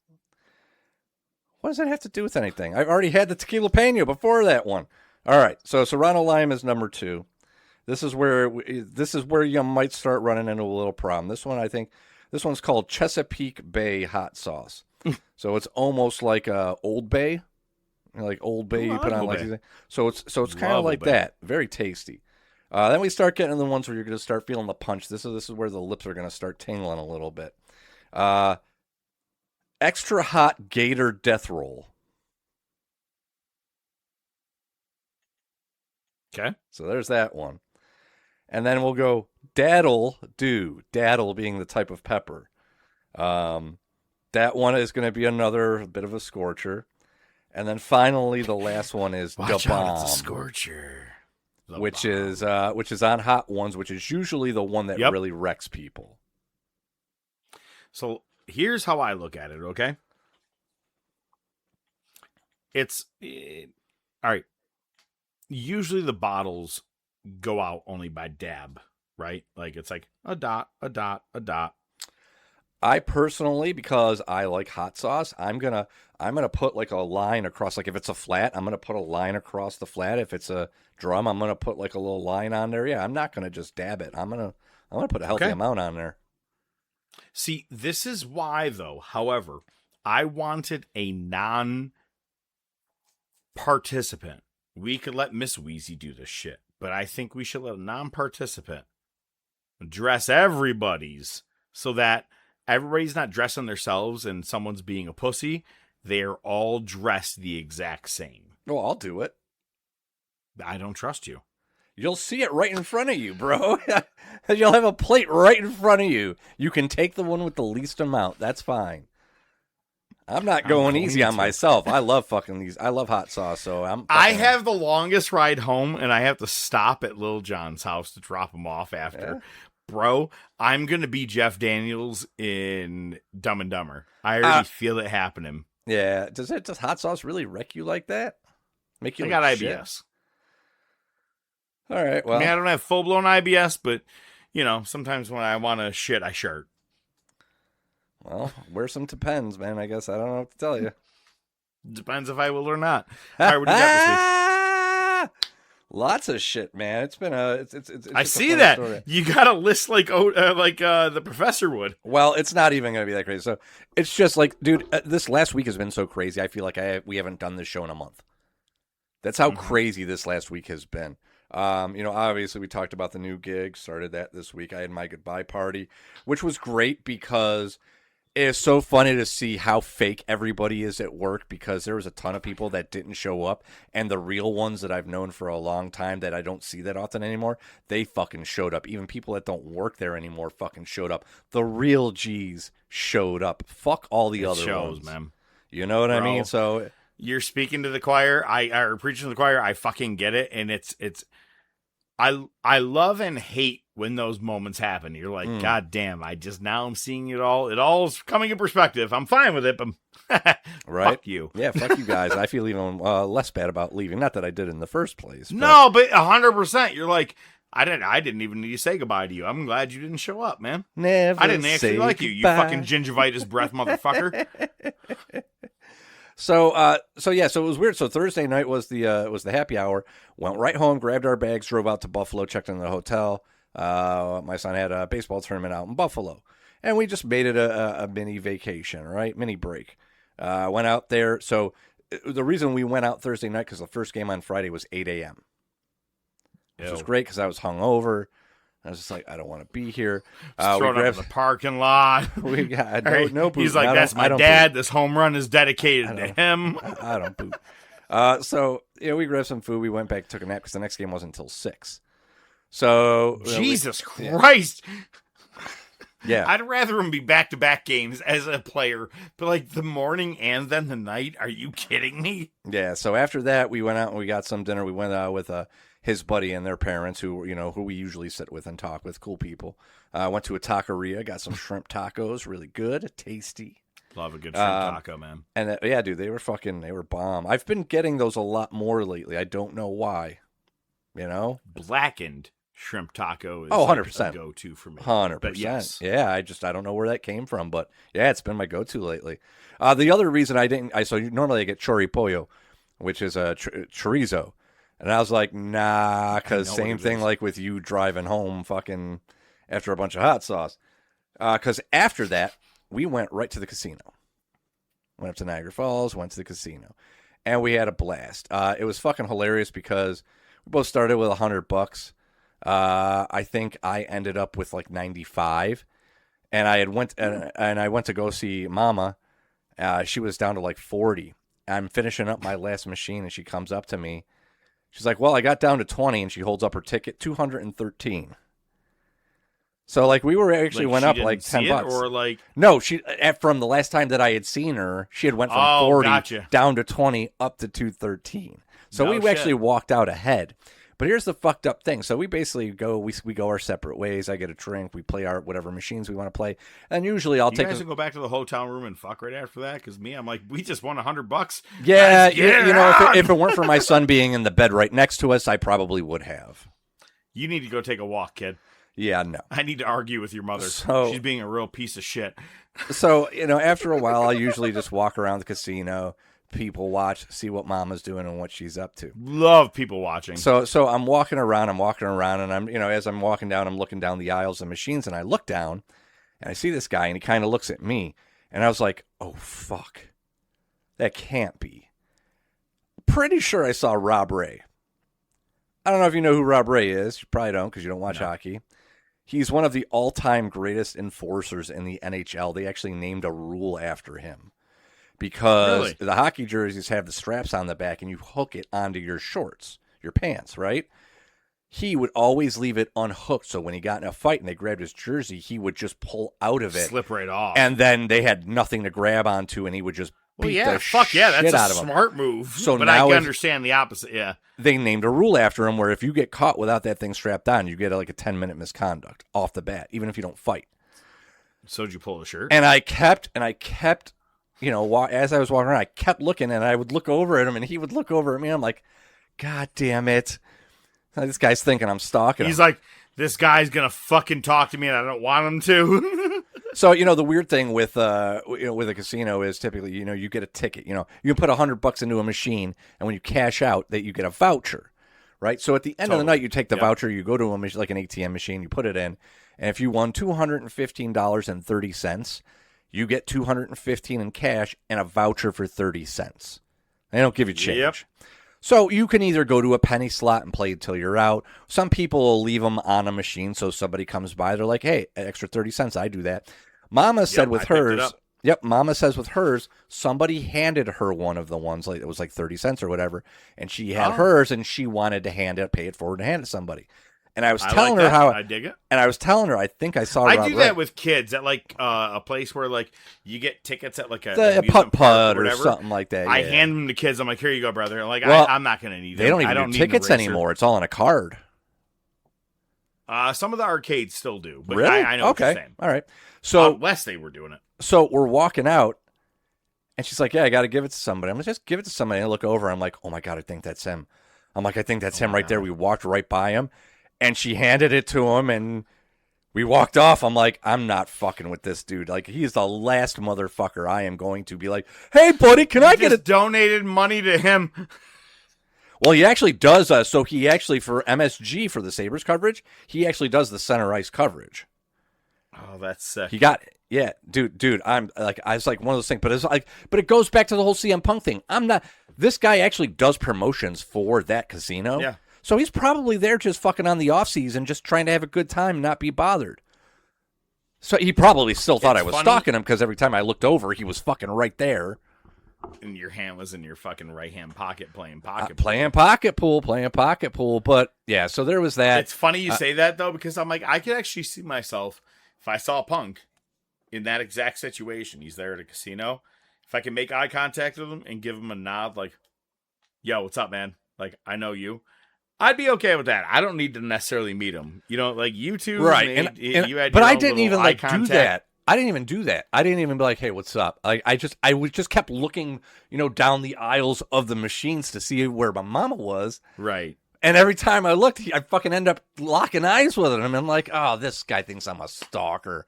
F: What does that have to do with anything? I've already had the Tequila Peño before that one. All right, so Serrano lime is number 2. This is where you might start running into a little problem. This one's called Chesapeake Bay hot sauce. So it's almost like Old Bay, like Old Bay. You put on like so it's kind of like that. Very tasty. Then we start getting the ones where you're going to start feeling the punch. This is where the lips are going to start tingling a little bit. Extra hot Gator Death Roll.
E: Okay.
F: So there's that one. And then we'll go Daddle Dew. Daddle being the type of pepper. That one is going to be another bit of a scorcher. And then finally, the last one is
E: Watch
F: Da
E: out,
F: Bomb.
E: it's a scorcher.
F: Which is on Hot Ones, which is usually the one that really wrecks people.
E: So here's how I look at it, okay? It's all right. Usually the bottles go out only by dab, right? Like it's like a dot, a dot, a dot.
F: I personally, because I like hot sauce, I'm gonna put like a line across. Like if it's a flat, I'm gonna put a line across the flat. If it's a drum, I'm gonna put like a little line on there. Yeah, I'm not gonna just dab it. I'm gonna put a healthy amount on there.
E: See, this is why though. However, I wanted a non-participant. We could let Miss Wheezy do this shit, but I think we should let a non-participant dress everybody's so that everybody's not dressing themselves and someone's being a pussy. They're all dressed the exact same.
F: Well, I'll do it.
E: I don't trust you.
F: You'll see it right in front of you, bro. You'll have a plate right in front of you. You can take the one with the least amount. That's fine. I'm not going easy on myself. I love fucking these. I love hot sauce, so
E: I have the longest ride home, and I have to stop at Lil John's house to drop him off after. Yeah. Bro, I'm going to be Jeff Daniels in Dumb and Dumber. I already feel it happening.
F: Yeah. Does hot sauce really wreck you like that? Make you
E: I got IBS.
F: All right, well.
E: I mean, I don't have full-blown IBS, but, you know, sometimes when I want to shit, I shirt.
F: Well, wear some Depends, man. I guess I don't know what to tell you.
E: Depends if I will or not. All right, what do you got this week?
F: Lots of shit, man. It's been it's
E: I see that. Story. You got a list like the professor would.
F: Well, it's not even going to be that crazy. So it's just like, dude, this last week has been so crazy. I feel like we haven't done this show in a month. That's how crazy this last week has been. You know, obviously we talked about the new gig, started that this week. I had my goodbye party, which was great because it's so funny to see how fake everybody is at work, because there was a ton of people that didn't show up, and the real ones that I've known for a long time that I don't see that often anymore, they fucking showed up. Even people that don't work there anymore fucking showed up. The real G's showed up. Fuck all the other ones, man. You know what I mean? So
E: you're speaking to the choir. I preaching to the choir. I fucking get it, and it's. I love and hate when those moments happen. You're like, God damn! I'm seeing it all. It all's coming in perspective. I'm fine with it, but
F: right?
E: Fuck you.
F: Yeah, fuck you guys. I feel even less bad about leaving. Not that I did in the first place. But...
E: No, but 100%. You're like, I didn't even need to say goodbye to you. I'm glad you didn't show up, man.
F: Never.
E: I didn't actually like you. You fucking gingivitis breath motherfucker.
F: So it was weird. So Thursday night was the happy hour. Went right home, grabbed our bags, drove out to Buffalo, checked in the hotel. My son had a baseball tournament out in Buffalo, and we just made it a mini vacation, right? Mini break. Went out there. So the reason we went out Thursday night, because the first game on Friday was 8 a.m., which was great because I was hungover. I was just like, I don't want to be here.
E: We grabbed up in the parking lot.
F: We got no boot.
E: He's like, that's my dad. Boot. This home run is dedicated to him.
F: I don't boot. So we grabbed some food. We went back, took a nap because the next game wasn't until 6. So
E: Jesus Christ.
F: Yeah.
E: I'd rather them be back-to-back games as a player, but like the morning and then the night. Are you kidding me?
F: Yeah. So after that, we went out and we got some dinner. We went out with his buddy and their parents, who we usually sit with and talk with, cool people. Went to a taqueria, got some shrimp tacos, really good, tasty.
E: Love a good shrimp taco, man.
F: And yeah, dude, they were bomb. I've been getting those a lot more lately. I don't know why.
E: Blackened shrimp taco is
F: 100%
E: a go-to for me.
F: 100%.
E: But yes.
F: Yeah, I don't know where that came from, but yeah, it's been my go-to lately. The other reason normally I get choripollo, which is a chorizo. And I was like, nah, because same thing like with you driving home fucking after a bunch of hot sauce. Because after that, we went right to the casino. Went up to Niagara Falls, went to the casino. And we had a blast. It was fucking hilarious because we both started with $100. I think I ended up with like 95. And I went to go see Mama. She was down to like 40. I'm finishing up my last machine, and she comes up to me. She's like, well, I got down to 20, and she holds up her ticket, 213. So, like, we were actually went up like $10.
E: Or like
F: no, she from the last time that I had seen her, she had went from 40 down to 20 up to 213. So we actually walked out ahead. But here's the fucked up thing. So we basically go our separate ways. I get a drink. We play our whatever machines we want to play. And usually I'll take.
E: You guys go back to the hotel room and fuck right after that. Because me, I'm like, we just won $100.
F: Yeah, if it weren't for my son being in the bed right next to us, I probably would have.
E: You need to go take a walk, kid.
F: Yeah, no.
E: I need to argue with your mother. She's being a real piece of shit.
F: So after a while, I'll usually just walk around the casino. People watch, see what Mama's doing and what she's up to.
E: Love people watching.
F: So I'm walking around, and I'm, as I'm walking down, I'm looking down the aisles of machines, and I look down, and I see this guy, and he kind of looks at me, and I was like, oh, fuck. That can't be. Pretty sure I saw Rob Ray. I don't know if you know who Rob Ray is. You probably don't because you don't watch hockey. He's one of the all-time greatest enforcers in the NHL. They actually named a rule after him because the hockey jerseys have the straps on the back and you hook it onto your shorts, your pants, right? He would always leave it unhooked, so when he got in a fight and they grabbed his jersey, he would just pull out of it.
E: Slip right off.
F: And then they had nothing to grab onto, and he would just beat the shit
E: that's
F: out
E: a
F: of him.
E: smart move.
F: So
E: but
F: now
E: I understand the opposite, yeah.
F: They named a rule after him where if you get caught without that thing strapped on, you get like a 10-minute misconduct off the bat, even if you don't fight.
E: So did you pull the shirt?
F: And I kept, you know, as I was walking around, I kept looking, and I would look over at him, and he would look over at me. I'm like, God damn it. This guy's thinking I'm stalking him.
E: He's like, this guy's going to fucking talk to me, and I don't want him to.
F: So, you know, the weird thing with with a casino is typically, you know, you get a ticket. You know, you can put $100 into a machine, and when you cash out, that you get a voucher, right? So at the end of the night, you take the voucher, you go to a like an ATM machine, you put it in, and if you won $215.30, you get $215 in cash and a voucher for 30 cents. They don't give you change.
E: Yep.
F: So you can either go to a penny slot and play until you're out. Some people will leave them on a machine so somebody comes by. They're like, hey, an extra 30 cents. I do that. Mama said with hers, Mama says with hers, somebody handed her one of the ones, like it was like 30 cents or whatever, and she had hers and she wanted to pay it forward and hand it to somebody. And I was telling her how
E: I dig it.
F: And I was telling her, I think I saw.
E: I do that with kids at like a place where like you get tickets at like a
F: putt or something like that. Yeah.
E: I hand them to kids. I'm like, here you go, brother. Like, I'm not going to need them.
F: They don't even do tickets anymore. It's all on a card.
E: Some of the arcades still do, but
F: really?
E: I know what you're saying.
F: All right. So
E: less they were doing it.
F: So we're walking out, and she's like, yeah, I got to give it to somebody. I'm like, just give it to somebody. And I look over. I'm like, oh my God, I think that's him. I'm like, I think that's him right there. We walked right by him. And she handed it to him, and we walked off. I'm like, I'm not fucking with this dude. Like, he's the last motherfucker I am going to be like, hey, buddy, can I get
E: donated money to him.
F: Well, he actually does. So he actually, for MSG, for the Sabres coverage, he actually does the center ice coverage.
E: Oh, that's sick.
F: He got, yeah, dude, I was like one of those things, but it's like, but it goes back to the whole CM Punk thing. This guy actually does promotions for that casino.
E: Yeah.
F: So he's probably there just fucking on the off season, just trying to have a good time and not be bothered. So he probably still thought I was stalking him because every time I looked over, he was fucking right there.
E: And your hand was in your fucking right hand pocket playing pocket
F: pool. But yeah, so there was that.
E: It's funny you say that though, because I'm like, I could actually see myself if I saw Punk in that exact situation. He's there at a casino. If I can make eye contact with him and give him a nod, like, yo, what's up, man? Like, I know you. I'd be okay with that. I don't need to necessarily meet him. You know, like you two,
F: right? But I didn't even like do that. I didn't even do that. I didn't even be like, "Hey, what's up?" Like I just kept looking, you know, down the aisles of the machines to see where my mama was.
E: Right.
F: And every time I looked, I fucking end up locking eyes with him. And I'm like, "Oh, this guy thinks I'm a stalker."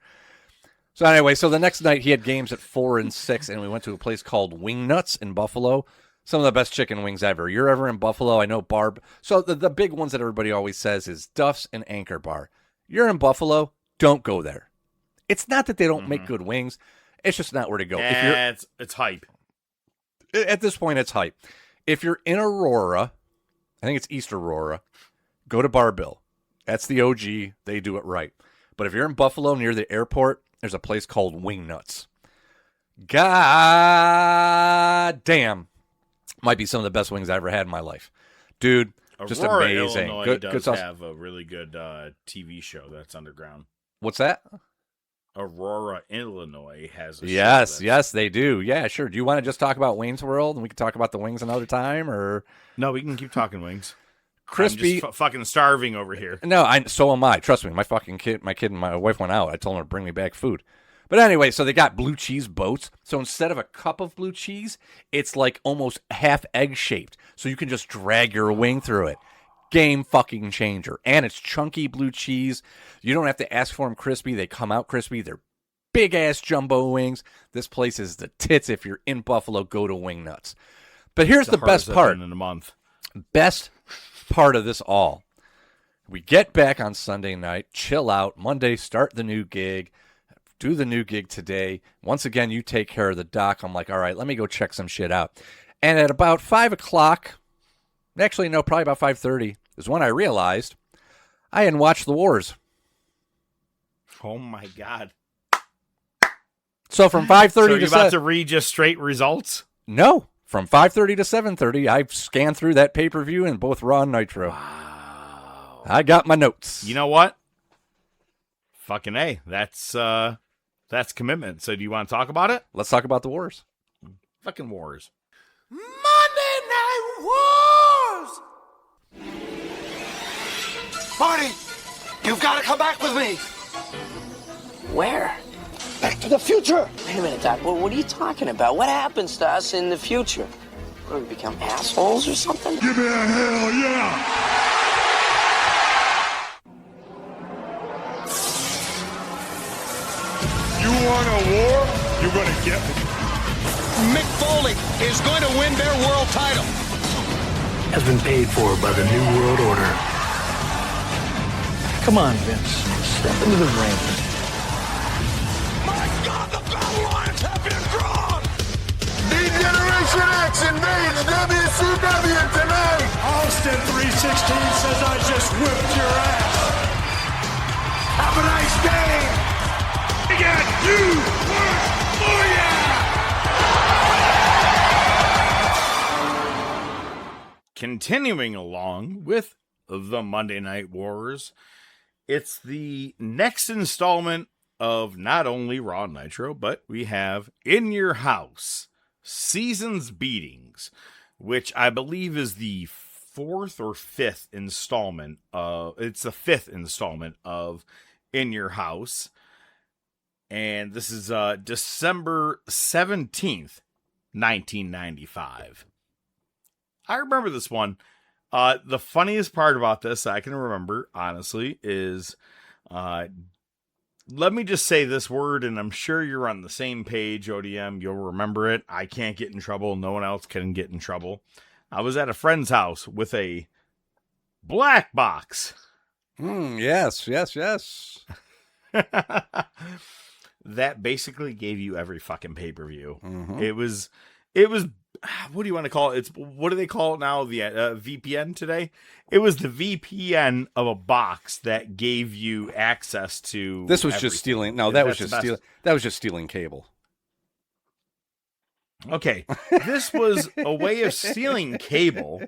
F: So anyway, so the next night he had games at 4 and 6, and we went to a place called Wing Nuts in Buffalo. Some of the best chicken wings ever. You're ever in Buffalo? I know Barb. So the big ones that everybody always says is Duff's and Anchor Bar. You're in Buffalo, don't go there. It's not that they don't make good wings. It's just not where to go.
E: Yeah, it's hype.
F: At this point, it's hype. If you're in Aurora, I think it's East Aurora, go to Bar Bill. That's the OG. They do it right. But if you're in Buffalo near the airport, there's a place called Wing Nuts. God damn. Might be some of the best wings I ever had in my life. Dude, just
E: Aurora,
F: amazing.
E: Illinois does
F: sauce.
E: have a really good TV show that's underground.
F: What's that?
E: Aurora, Illinois has a
F: yes, they do. Yeah, sure. Do you want to just talk about Wayne's World and we can talk about the wings another time? Or
E: no, we can keep talking wings.
F: Crispy.
E: I'm just fucking starving over here.
F: No, so am I. Trust me. My kid and my wife went out. I told them to bring me back food. But anyway, so they got blue cheese boats. So instead of a cup of blue cheese, it's like almost half egg shaped. So you can just drag your wing through it. Game fucking changer. And it's chunky blue cheese. You don't have to ask for them crispy. They come out crispy. They're big ass jumbo wings. This place is the tits. If you're in Buffalo, go to Wing Nuts. But here's the best part.
E: In a month.
F: Best part of this all. We get back on Sunday night, chill out. Monday, start the new gig. Do the new gig today. Once again, you take care of the doc. I'm like, all right, let me go check some shit out. And at about 5 o'clock, actually, no, probably about 5:30, is when I realized I hadn't watched The Wars.
E: Oh my God.
F: So from 5:30
E: So
F: to
E: you're about to read just straight results?
F: No, from 5:30 to 7:30, I've scanned through that pay-per-view in both Raw and Nitro.
E: Wow.
F: I got my notes.
E: You know what? Fucking A. That's commitment. So do you want to talk about it?
F: Let's talk about the Wars.
E: Fucking wars.
H: Monday Night Wars! Marty, you've got to come back with me.
I: Where?
H: Back to the future.
I: Wait a minute, Doc. What are you talking about? What happens to us in the future? What, do we become assholes or something?
G: Give me a hell yeah!
B: You want a war? You're gonna get it.
A: Mick Foley is going to win their world title.
J: Has been paid for by the New World Order. Come on, Vince. Step into the ring.
A: My God, the battle lines have been drawn.
B: Generation X invades WCW tonight. Austin 316 says I just whipped your ass. Have a nice day. We got you. Oh yeah.
E: Continuing along with the Monday Night Wars, it's the next installment of not only Raw Nitro, but we have In Your House, Seasons Beatings, which I believe is the fourth or fifth installment. It's the fifth installment of In Your House. And this is December 17th, 1995. I remember this one. The funniest part about this I can remember, honestly, is let me just say this word, and I'm sure you're on the same page, ODM. You'll remember it. I can't get in trouble. No one else can get in trouble. I was at a friend's house with a black box.
F: Yes.
E: That basically gave you every fucking pay-per-view.
F: Mm-hmm.
E: It was, what do you want to call it? What do they call it now? The VPN today? It was the VPN of a box that gave you access to.
F: This was
E: everything.
F: just stealing. No, that was just stealing. That was just stealing cable.
E: Okay, this was a way of stealing cable.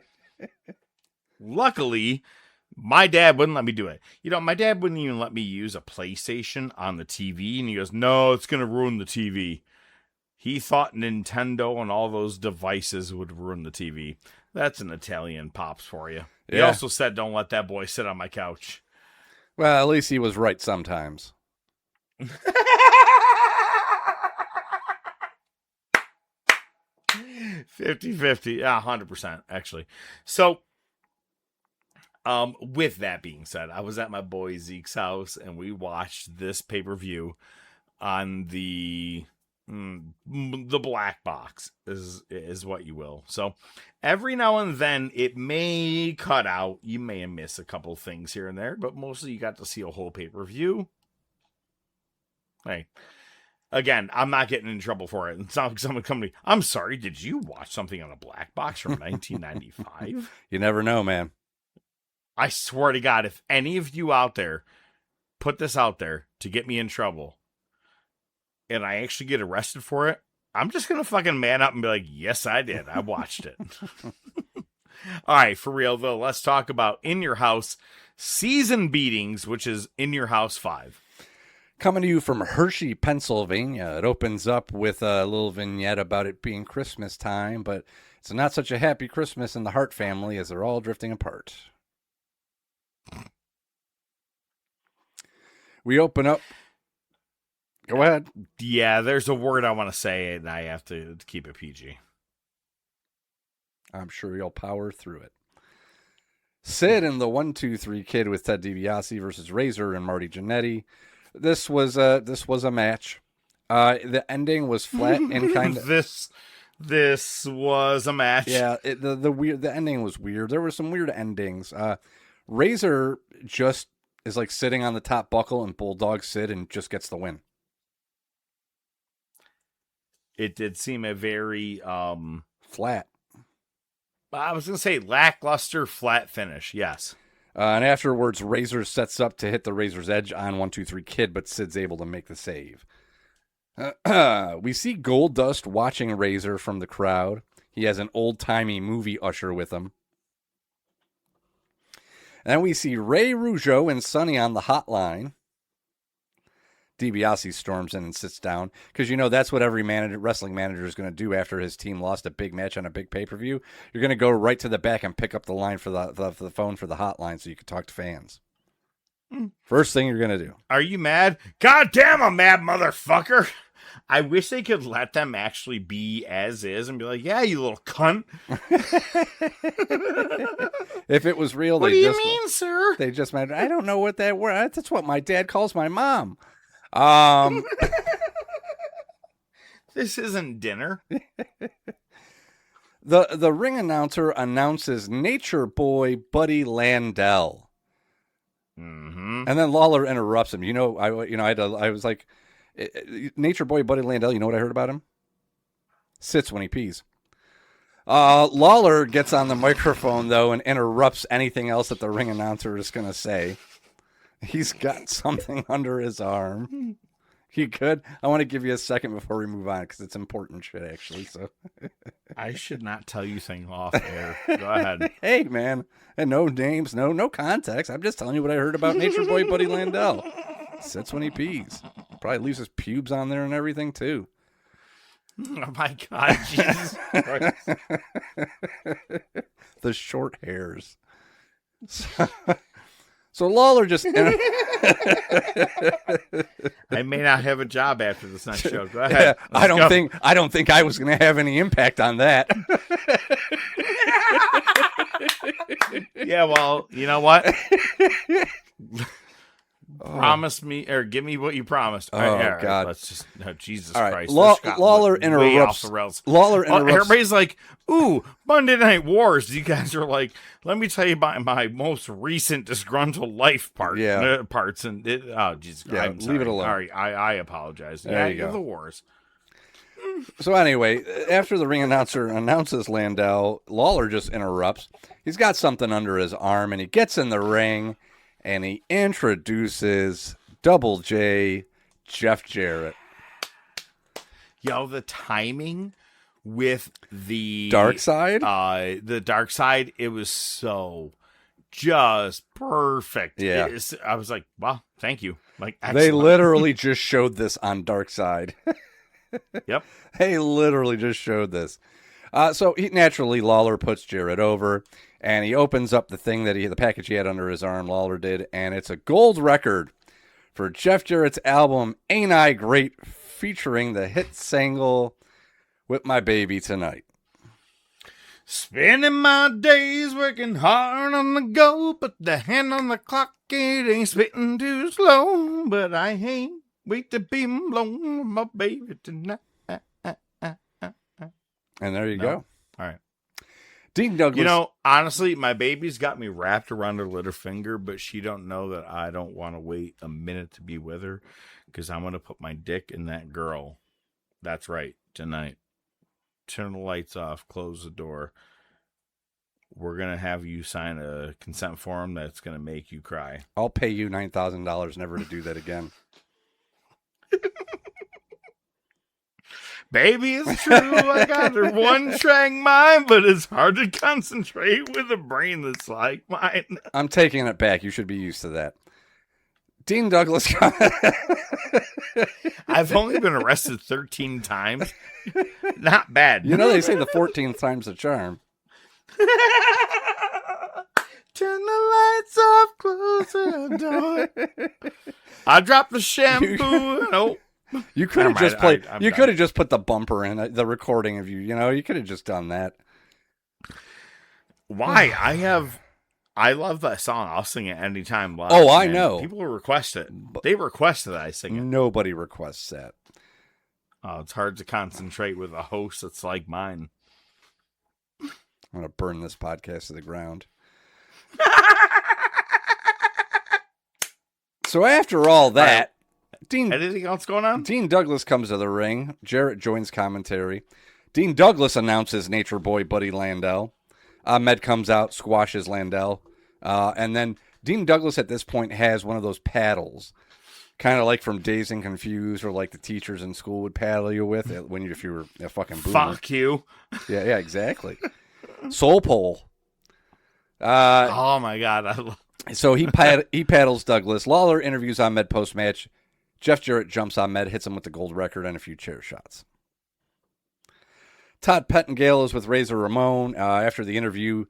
E: Luckily, my dad wouldn't let me do it. You know, my dad wouldn't even let me use a PlayStation on the TV, and he goes, "No, it's going to ruin the TV." He thought Nintendo and all those devices would ruin the TV. That's an Italian pops for you. He also said, "Don't let that boy sit on my couch."
F: Well, at least he was right sometimes.
E: 50-50. Yeah, 100%, actually. So, with that being said, I was at my boy Zeke's house, and we watched this pay-per-view on the black box, is what you will. So, every now and then, it may cut out. You may miss a couple things here and there, but mostly you got to see a whole pay-per-view. Hey. Again, I'm not getting in trouble for it. It's not like someone come to me, "I'm sorry, did you watch something on a black box from 1995?
F: You never know, man.
E: I swear to God, if any of you out there put this out there to get me in trouble, and I actually get arrested for it, I'm just going to fucking man up and be like, "Yes, I did. I watched it." All right, for real, though, let's talk about In Your House Season Beatings, which is In Your House 5.
F: Coming to you from Hershey, Pennsylvania. It opens up with a little vignette about it being Christmas time, but it's not such a happy Christmas in the Hart family as they're all drifting apart. We open up. Go ahead.
E: Yeah, there's a word I want to say, and I have to keep it PG.
F: I'm sure you'll power through it. Sid and the 1-2-3 Kid with Ted DiBiase versus Razor and Marty Jannetty. This was a match. The ending was flat and kind of.
E: This was a match.
F: Yeah, the ending was weird. There were some weird endings. Razor just is like sitting on the top buckle and Bulldog Sid and just gets the win.
E: It did seem a very
F: flat.
E: I was gonna say lackluster flat finish. Yes.
F: And afterwards, Razor sets up to hit the Razor's Edge on 1-2-3 Kid, but Sid's able to make the save. We see Goldust watching Razor from the crowd. He has an old-timey movie usher with him. And then we see Ray Rougeau and Sonny on the hotline. DiBiase storms in and sits down because that's what every wrestling manager is going to do after his team lost a big match on a big pay-per-view. You're going to go right to the back and pick up the line for the phone for the hotline so you can talk to fans. First thing you're going to do.
E: Are you mad? God damn, I'm mad, motherfucker. I wish they could let them actually be as is and be like, yeah, you little cunt.
F: If it was real,
E: what do you mean, sir?
F: They just meant, I don't know what that word. That's what my dad calls my mom.
E: This isn't dinner.
F: The ring announcer announces Nature Boy Buddy Landel.
E: Mm-hmm.
F: And then Lawler interrupts him. I was like, Nature Boy Buddy Landel, you know what I heard about him? Sits when he pees. Lawler gets on the microphone, though, and interrupts anything else that the ring announcer is going to say. He's got something under his arm. You could. I want to give you a second before we move on because it's important shit, actually. So
E: I should not tell you things off air. Go ahead.
F: Hey, man. And no names, no context. I'm just telling you what I heard about Nature Boy Buddy Landel. Sits when he pees. Probably leaves his pubes on there and everything, too.
E: Oh, my God. Jesus Christ.
F: The short hairs. So Lawler just...
E: I may not have a job after this next show. Go ahead.
F: Yeah, I don't think I was going to have any impact on that.
E: Yeah, well, you know what? Promise me, or give me what you promised. All right,
F: God.
E: Let's just, Jesus
F: All right.
E: Christ.
F: Lawler interrupts.
E: Lawler interrupts. Everybody's like, ooh, Monday Night Wars. You guys are like, let me tell you about my most recent disgruntled life parts. And Jesus Christ.
F: Yeah,
E: I'm sorry.
F: leave it alone.
E: All right, I apologize.
F: There you go.
E: The wars.
F: So anyway, after the ring announcer announces Landel, Lawler just interrupts. He's got something under his arm, and he gets in the ring, and he introduces Double J, Jeff Jarrett.
E: Yo, the timing with the
F: Dark Side?
E: The Dark Side, it was so just perfect.
F: Yeah.
E: I was like, wow, thank you. Like, excellent.
F: They literally just showed this on Dark Side.
E: Yep.
F: They literally just showed this. So naturally, Lawler puts Jarrett over, and he opens up the package he had under his arm, Lawler did, and it's a gold record for Jeff Jarrett's album, Ain't I Great, featuring the hit single, With My Baby Tonight.
E: Spending my days working hard on the go, put the hand on the clock, it ain't spitting too slow, but I ain't wait to be blown with my baby tonight.
F: And there you go.
E: All right.
F: Dean Douglas.
E: Honestly, my baby's got me wrapped around her little finger, but she don't know that I don't want to wait a minute to be with her because I'm going to put my dick in that girl. That's right. Tonight. Turn the lights off. Close the door. We're going to have you sign a consent form that's going to make you cry.
F: I'll pay you $9,000 never to do that again.
E: Baby, it's true, I got her one-track mind, but it's hard to concentrate with a brain that's like mine.
F: I'm taking it back. You should be used to that. Dean Douglas.
E: I've only been arrested 13 times. Not bad.
F: They say the 14th time's a charm.
E: Turn the lights off, close the door. I dropped the shampoo. Nope.
F: You could have just played. You could have just put the bumper in the recording of you. You could have just done that.
E: Why? I love that song. I'll sing it anytime live.
F: Oh, I know.
E: People request it. They requested that I sing it.
F: Nobody requests that.
E: Oh, it's hard to concentrate with a host that's like mine.
F: I'm gonna burn this podcast to the ground. So after all that.
E: Anything else going on?
F: Dean Douglas comes to the ring. Jarrett joins commentary. Dean Douglas announces Nature Boy Buddy Landel. Ahmed comes out, squashes Landel. And then Dean Douglas at this point has one of those paddles, kind of like from Dazed and Confused, or like the teachers in school would paddle you with if you were a fucking boomer.
E: Fuck you.
F: Yeah, exactly. Soul pole.
E: Oh my God.
F: So he paddles Douglas. Lawler interviews on Med post-match. Jeff Jarrett jumps on Med, hits him with the gold record and a few chair shots. Todd Pettengill is with Razor Ramon. After the interview,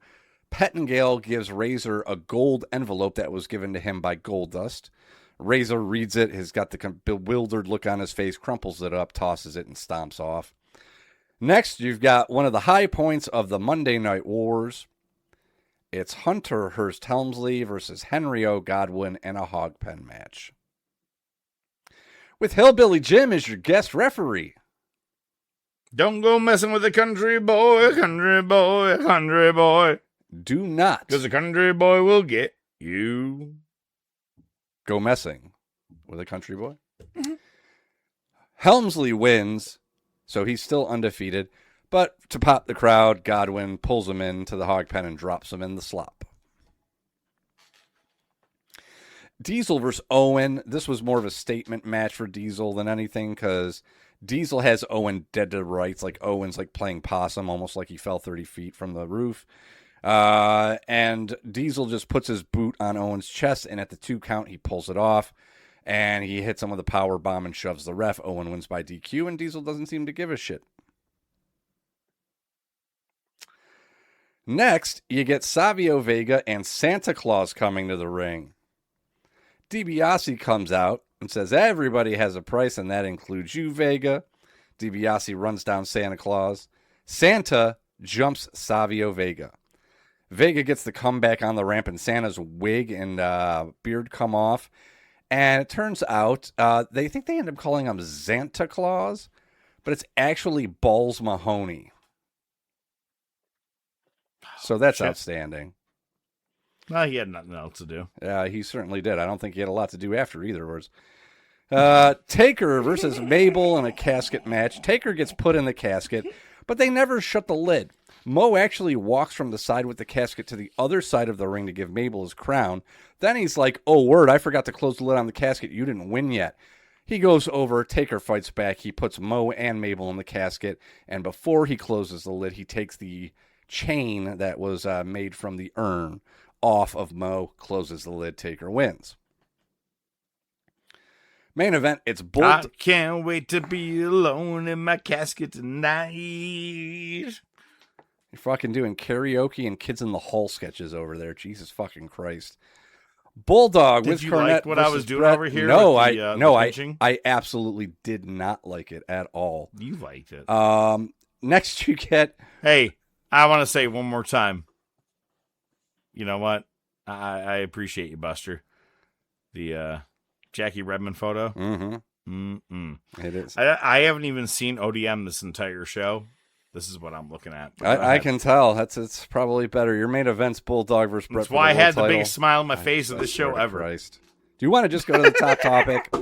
F: Pettengill gives Razor a gold envelope that was given to him by Goldust. Razor reads it, has got the bewildered look on his face, crumples it up, tosses it, and stomps off. Next, you've got one of the high points of the Monday Night Wars. It's Hunter Hearst Helmsley versus Henry O. Godwin in a hog pen match. With Hillbilly Jim as your guest referee.
E: Don't go messing with the country boy, country boy, country boy.
F: Do not.
E: Because the country boy will get you.
F: Go messing with a country boy. Mm-hmm. Helmsley wins, so he's still undefeated. But to pop the crowd, Godwin pulls him into the hog pen and drops him in the slop. Diesel versus Owen. This was more of a statement match for Diesel than anything, because Diesel has Owen dead to rights. Like Owen's like playing possum, almost like he fell 30 feet from the roof. And Diesel just puts his boot on Owen's chest, and at the 2 count, he pulls it off, and he hits him with a power bomb and shoves the ref. Owen wins by DQ, and Diesel doesn't seem to give a shit. Next, you get Savio Vega and Santa Claus coming to the ring. DiBiase comes out and says everybody has a price, and that includes you, Vega. DiBiase runs down Santa Claus. Santa jumps Savio Vega. Vega gets the comeback on the ramp, and Santa's wig and beard come off. And it turns out they think they end up calling him Santa Claus, but it's actually Balls Mahoney. So that's outstanding.
E: Well, he had nothing else to do.
F: Yeah, he certainly did. I don't think he had a lot to do after either words. Taker versus Mabel in a casket match. Taker gets put in the casket, but they never shut the lid. Mo actually walks from the side with the casket to the other side of the ring to give Mabel his crown. Then he's like, oh, word, I forgot to close the lid on the casket. You didn't win yet. He goes over, Taker fights back. He puts Mo and Mabel in the casket, and before he closes the lid, he takes the chain that was made from the urn off of Mo, closes the lid, Taker wins. Main event, it's
E: I can't wait to be alone in my casket tonight.
F: You're fucking doing karaoke and Kids in the Hall sketches over there. Jesus fucking Christ. Bulldog with Cornette. Did you like
E: what I was doing
F: Brett?
E: over here?
F: No,
E: I
F: absolutely did not like it at all.
E: You liked it.
F: Next you get...
E: Hey, I want to say one more time. You know what? I appreciate you, Buster. The Jackie Redmond photo.
F: Mm-hmm.
E: It is. I haven't even seen ODM this entire show. This is what I'm looking at.
F: I can tell. It's probably better. Your main event's Bulldog versus Brett.
E: That's why I had the biggest smile on my face of the show ever.
F: Christ. Do you want to just go to the top topic?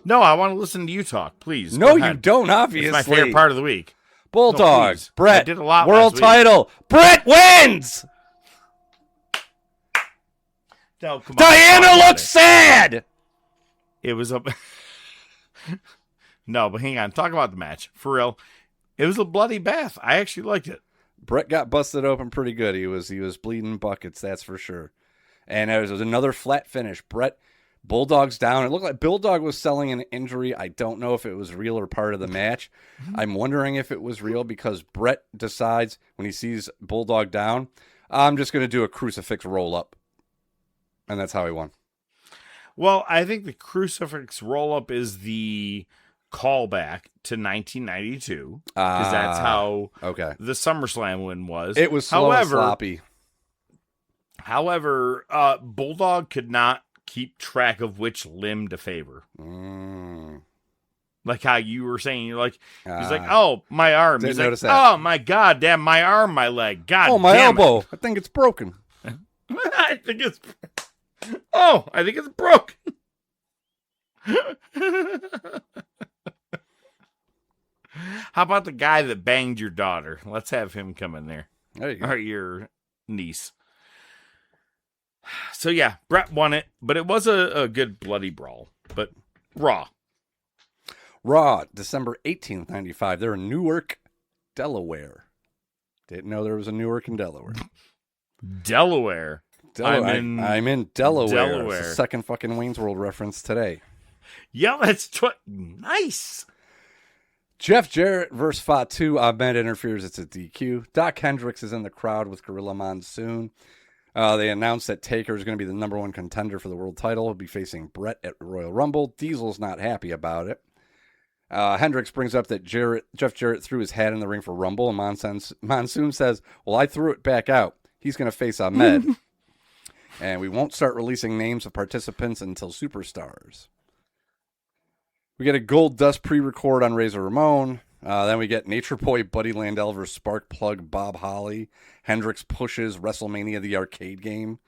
E: No, I want to listen to you talk, please.
F: No, you don't, obviously.
E: It's my favorite part of the week.
F: Bulldog,
E: no,
F: Brett,
E: I did a lot
F: world title. Brett wins!
E: No, come on.
F: Diana looks sad!
E: It was a... No, but hang on. Talk about the match. For real. It was a bloody bath. I actually liked it.
F: Brett got busted open pretty good. He was bleeding buckets, that's for sure. And it was another flat finish. Bulldog's down. It looked like Bulldog was selling an injury. I don't know if it was real or part of the match. I'm wondering if it was real because Brett decides when he sees Bulldog down, I'm just going to do a crucifix roll-up. And that's how he won.
E: Well, I think the crucifix roll-up is the callback to 1992 because that's how the SummerSlam win was.
F: It was slow and sloppy.
E: However, Bulldog could not keep track of which limb to favor. Like how you were saying, you're like, he's like, oh, my arm. He's like, oh, my God, damn, my arm, my leg. God,
F: oh, my
E: damn
F: elbow.
E: It.
F: I think it's broken.
E: I think it's broken. How about the guy that banged your daughter? Let's have him come in there.
F: There you go.
E: Or your niece. So yeah, Brett won it, but it was a good bloody brawl. But Raw,
F: December 18th, 95. They're in Newark, Delaware. Didn't know there was a Newark in Delaware.
E: Delaware.
F: I'm in Delaware.
E: Delaware.
F: It's the second fucking Wayne's World reference today.
E: Yeah, that's nice.
F: Jeff Jarrett versus Fatu. Ahmed interferes. It's a DQ. Doc Hendricks is in the crowd with Gorilla Monsoon. They announced that Taker is going to be the number one contender for the world title. He'll be facing Brett at Royal Rumble. Diesel's not happy about it. Hendricks brings up that Jeff Jarrett threw his hat in the ring for Rumble, and Monsoon says, well, I threw it back out. He's going to face Ahmed. And we won't start releasing names of participants until Superstars. We get a Gold Dust pre-record on Razor Ramon. Then we get Nature Boy Buddy Landel versus Spark Plug Bob Holly. Hendricks pushes WrestleMania the arcade game,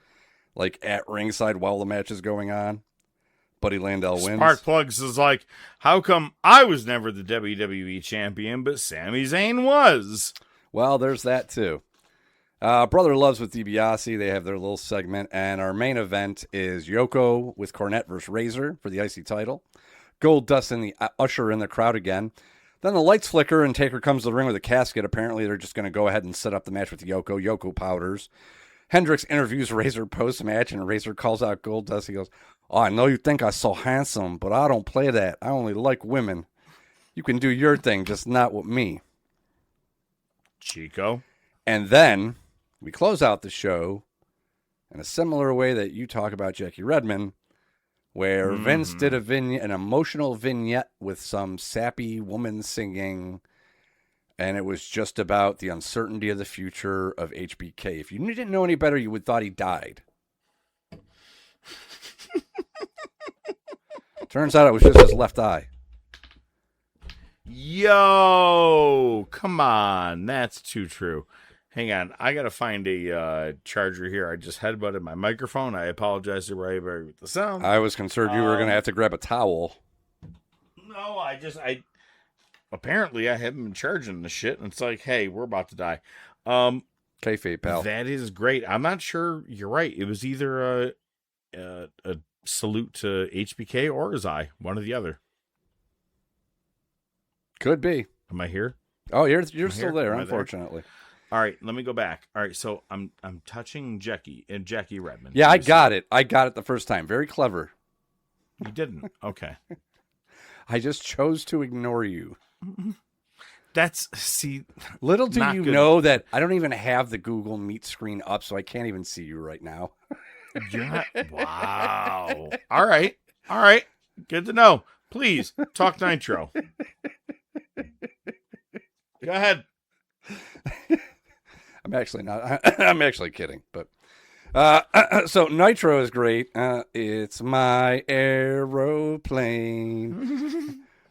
F: like at ringside while the match is going on. Buddy Landel wins.
E: Spark Plugs is like, how come I was never the WWE champion, but Sami Zayn was?
F: Well, there's that too. Brother Loves with DiBiase. They have their little segment. And our main event is Yoko with Cornette versus Razor for the IC title. Gold Dust and the Usher in the crowd again. Then the lights flicker and Taker comes to the ring with a casket. Apparently they're just going to go ahead and set up the match with Yoko. Yoko powders. Hendricks interviews Razor post-match, and Razor calls out Gold Dust. He goes, oh, I know you think I'm so handsome, but I don't play that. I only like women. You can do your thing, just not with me.
E: Chico.
F: And then we close out the show in a similar way that you talk about Jackie Redmond, where Vince did an emotional vignette with some sappy woman singing, and it was just about the uncertainty of the future of HBK. If you didn't know any better, you would thought he died. Turns out it was just his left eye.
E: Yo, come on. That's too true. Hang on. I got to find a charger here. I just headbutted my microphone. I apologize to everybody with the sound.
F: I was concerned you were going to have to grab a towel.
E: No, apparently I haven't been charging the shit. And it's like, hey, we're about to die.
F: Kayfabe, pal.
E: That is great. I'm not sure. You're right. It was either a salute to HBK or his eye. One or the other.
F: Could be.
E: Am I here?
F: Oh, you're still there, unfortunately.
E: There? All right, let me go back. All right, so I'm touching Jackie Redmond.
F: Yeah, I got it. I got it the first time. Very clever.
E: You didn't. Okay.
F: I just chose to ignore you.
E: Little
F: do you know that I don't even have the Google Meet screen up, so I can't even see you right now.
E: Wow. All right. Good to know. Please talk Nitro. Go ahead.
F: I'm actually not. I'm actually kidding. But so Nitro is great. It's my aeroplane.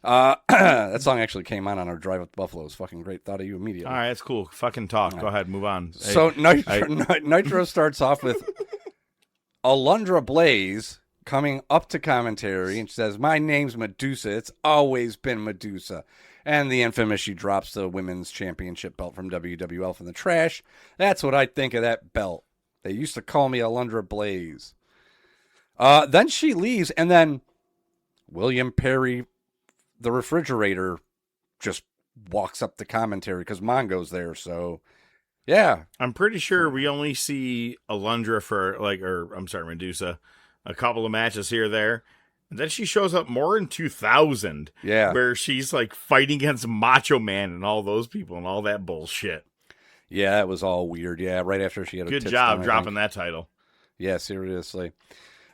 F: That song actually came on our drive up to Buffalo. It was fucking great. Thought of you immediately.
E: All right, that's cool. Fucking talk. Go ahead. Move on.
F: So Nitro starts off with Alundra Blaze coming up to commentary, and she says, my name's Medusa. It's always been Medusa. And the infamous, she drops the women's championship belt from WWF in the trash. That's what I think of that belt. They used to call me Alundra Blaze. Then she leaves, and then William Perry, the refrigerator, just walks up the commentary because Mongo's there. So, yeah.
E: I'm pretty sure we only see Alundra for, Medusa, a couple of matches here or there. And then she shows up more in 2000.
F: Yeah.
E: Where she's like fighting against Macho Man and all those people and all that bullshit.
F: Yeah, it was all weird. Yeah, right after she had a
E: good job dropping that title.
F: Yeah, seriously.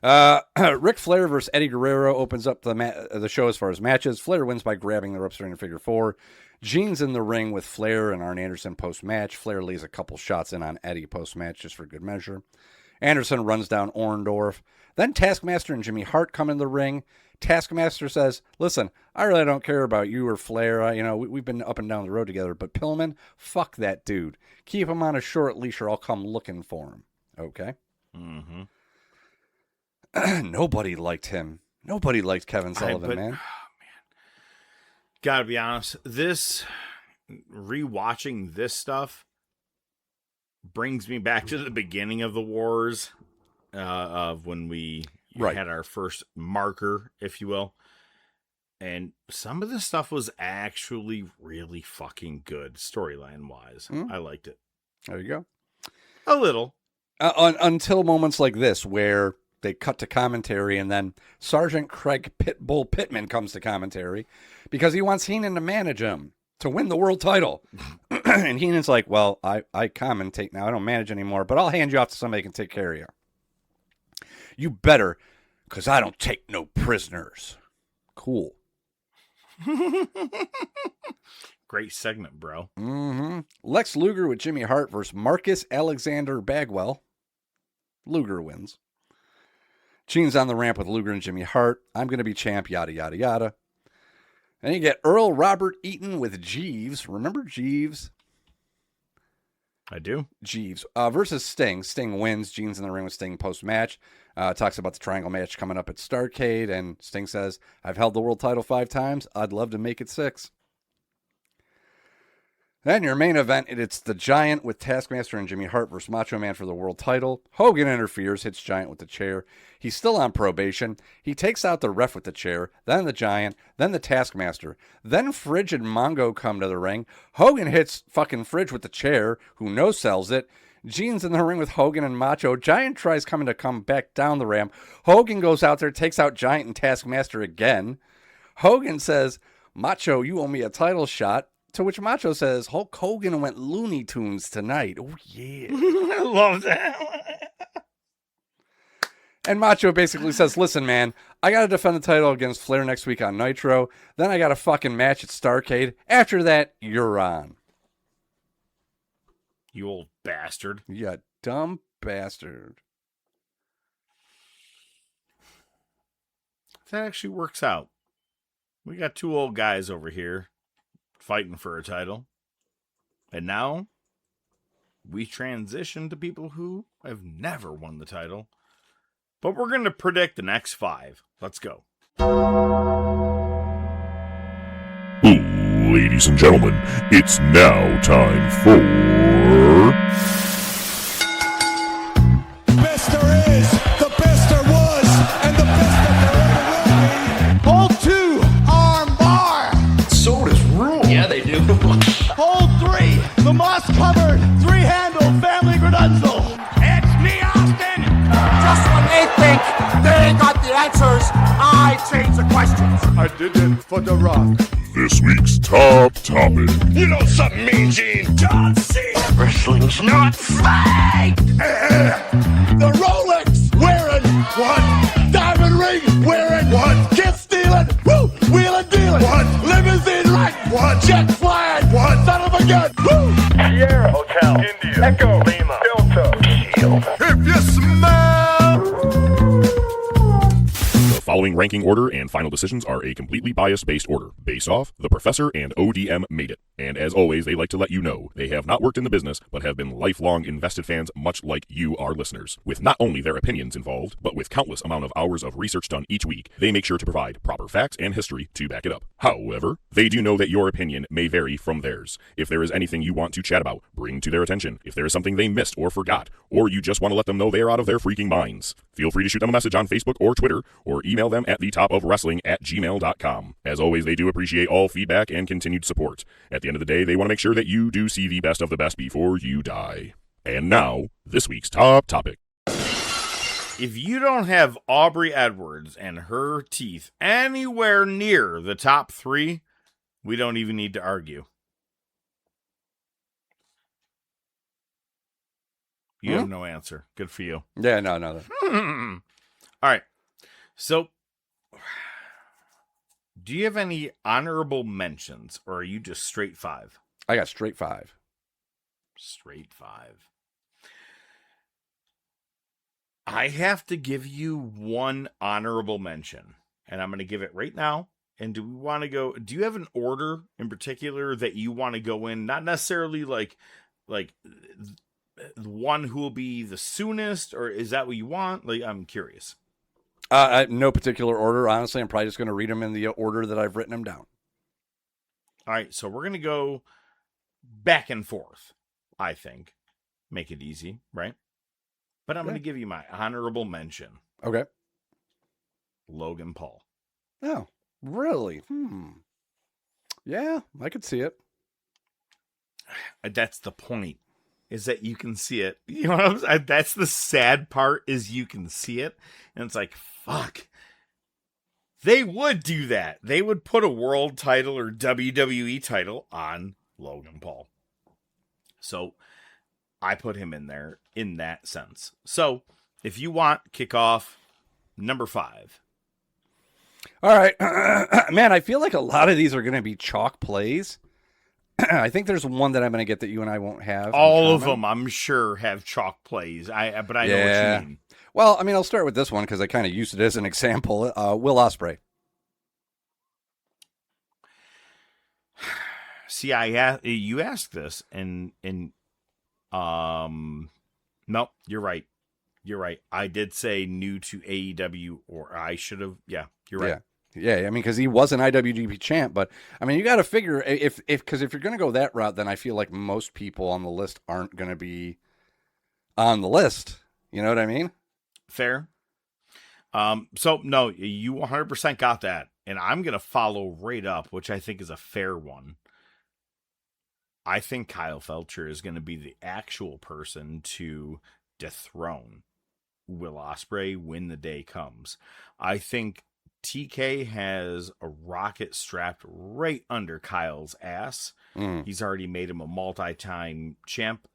F: Ric Flair versus Eddie Guerrero opens up the show as far as matches. Flair wins by grabbing the ropes during figure 4. Gene's in the ring with Flair and Arn Anderson post-match. Flair lays a couple shots in on Eddie post-match just for good measure. Anderson runs down Orndorff. Then Taskmaster and Jimmy Hart come in the ring. Taskmaster says, listen, I really don't care about you or Flair. We've been up and down the road together. But Pillman, fuck that dude. Keep him on a short leash or I'll come looking for him. Okay?
E: Mm-hmm.
F: Nobody liked him. Nobody liked Kevin Sullivan, man. Oh, man.
E: Gotta be honest. Rewatching this stuff brings me back to the beginning of the wars. of when we
F: Right.
E: had our first marker, if you will. And some of the stuff was actually really fucking good storyline-wise. I liked it.
F: There you go.
E: A little.
F: Until moments like this where they cut to commentary and then Sergeant Craig Pitbull Pittman comes to commentary because he wants Heenan to manage him to win the world title. And Heenan's like, well, I commentate now. I don't manage anymore, but I'll hand you off to somebody who can take care of you. You better, because I don't take no prisoners. Cool.
E: Great segment, bro.
F: Mm-hmm. Lex Luger with Jimmy Hart versus Marcus Alexander Bagwell. Luger wins. Gene's on the ramp with Luger and Jimmy Hart. I'm going to be champ, yada, yada, yada. And you get Earl Robert Eaton with Jeeves. Remember Jeeves?
E: I do.
F: Jeeves versus Sting. Sting wins. Gene's in the ring with Sting post-match. Talks about the triangle match coming up at Starrcade. And Sting says, I've held the world title 5 times. I'd love to make it 6. Then your main event, it's the Giant with Taskmaster and Jimmy Hart versus Macho Man for the world title. Hogan interferes, hits Giant with the chair. He's still on probation. He takes out the ref with the chair, then the Giant, then the Taskmaster. Then Fridge and Mongo come to the ring. Hogan hits fucking Fridge with the chair, who no-sells it. Gene's in the ring with Hogan and Macho. Giant tries to come back down the ramp. Hogan goes out there, takes out Giant and Taskmaster again. Hogan says, Macho, you owe me a title shot. To which Macho says, Hulk Hogan went Looney Tunes tonight. Oh, yeah.
E: I love that.
F: And Macho basically says, listen, man, I got to defend the title against Flair next week on Nitro. Then I got a fucking match at Starrcade. After that, you're on.
E: You old bastard.
F: You dumb bastard.
E: That actually works out. We got 2 old guys over here fighting for a title. And now we transition to people who have never won the title. But we're going to predict the next 5. Let's go.
G: Ladies and gentlemen, it's now time for...
B: Best there is, the best there was, and the best that there ever will be. Hold 2, arm bar.
J: Sodas rule. Yeah, they do.
B: Hold 3, the moss-covered, 3-handle family gradunzel.
A: It's me, Austin.
H: Just when they think they got the answers, I change the questions.
B: I did it for The Rock.
G: This week's top topic.
A: You know something, Mean Gene? John Cena.
H: Wrestling's not fake.
B: The Rolex wearing what? Diamond ring wearing what? Kiss stealing, woo, wheeling dealing what? Limousine riding what? Jet flying what? Son of a gun, woo!
K: Sierra Hotel, India, Echo, Lima, Delta, Shield.
B: If you smell.
G: The following ranking order and final decisions are a completely bias-based order, based off The Professor and ODM made it. And as always, they like to let you know they have not worked in the business, but have been lifelong invested fans, much like you, our listeners. With not only their opinions involved, but with countless amount of hours of research done each week, they make sure to provide proper facts and history to back it up. However, they do know that your opinion may vary from theirs. If there is anything you want to chat about, bring to their attention. If there is something they missed or forgot, or you just want to let them know they are out of their freaking minds, feel free to shoot them a message on Facebook or Twitter, or email them at thetopofwrestling@gmail.com. As always, they do appreciate all feedback and continued support. At the end of the day, they want to make sure that you do see the best of the best before you die. And now, this week's top topic.
E: If you don't have Aubrey Edwards and her teeth anywhere near the top 3, we don't even need to argue. You have no answer. Good for you.
F: Yeah, no.
E: All right. So, do you have any honorable mentions, or are you just straight 5?
F: I got straight 5.
E: Straight 5. I have to give you one honorable mention, and I'm going to give it right now. And do you have an order in particular that you want to go in? Not necessarily like one who will be the soonest, or is that what you want? Like, I'm curious.
F: No particular order. Honestly, I'm probably just going to read them in the order that I've written them down.
E: All right, so we're going to go back and forth, I think. Make it easy, right? But I'm going to give you my honorable mention.
F: Okay.
E: Logan Paul.
F: Oh, really? Yeah, I could see it.
E: That's the point, is that you can see it. You know what I'm saying? That's the sad part, is you can see it. And it's like, fuck. They would do that. They would put a world title or WWE title on Logan Paul. So I put him in there in that sense. So if you want, kick off number 5.
F: All right. Man, I feel like a lot of these are going to be chalk plays. I think there's one that I'm going to get that you and I won't have.
E: All of them, I'm sure, have chalk plays. But I know what you mean.
F: Well, I mean, I'll start with this one because I kind of used it as an example. Will Ospreay.
E: See, you asked this, and no, you're right. You're right. I did say new to AEW, or I should have. Yeah, you're right.
F: Yeah. I mean, because he was an IWGP champ, but I mean, you got to figure because if you're going to go that route, then I feel like most people on the list aren't going to be on the list. You know what I mean?
E: Fair. So no, you 100% got that, and I'm going to follow right up, which I think is a fair one. I think Kyle Felcher is going to be the actual person to dethrone Will Ospreay when the day comes. I think TK has a rocket strapped right under Kyle's ass. He's already made him a multi-time champ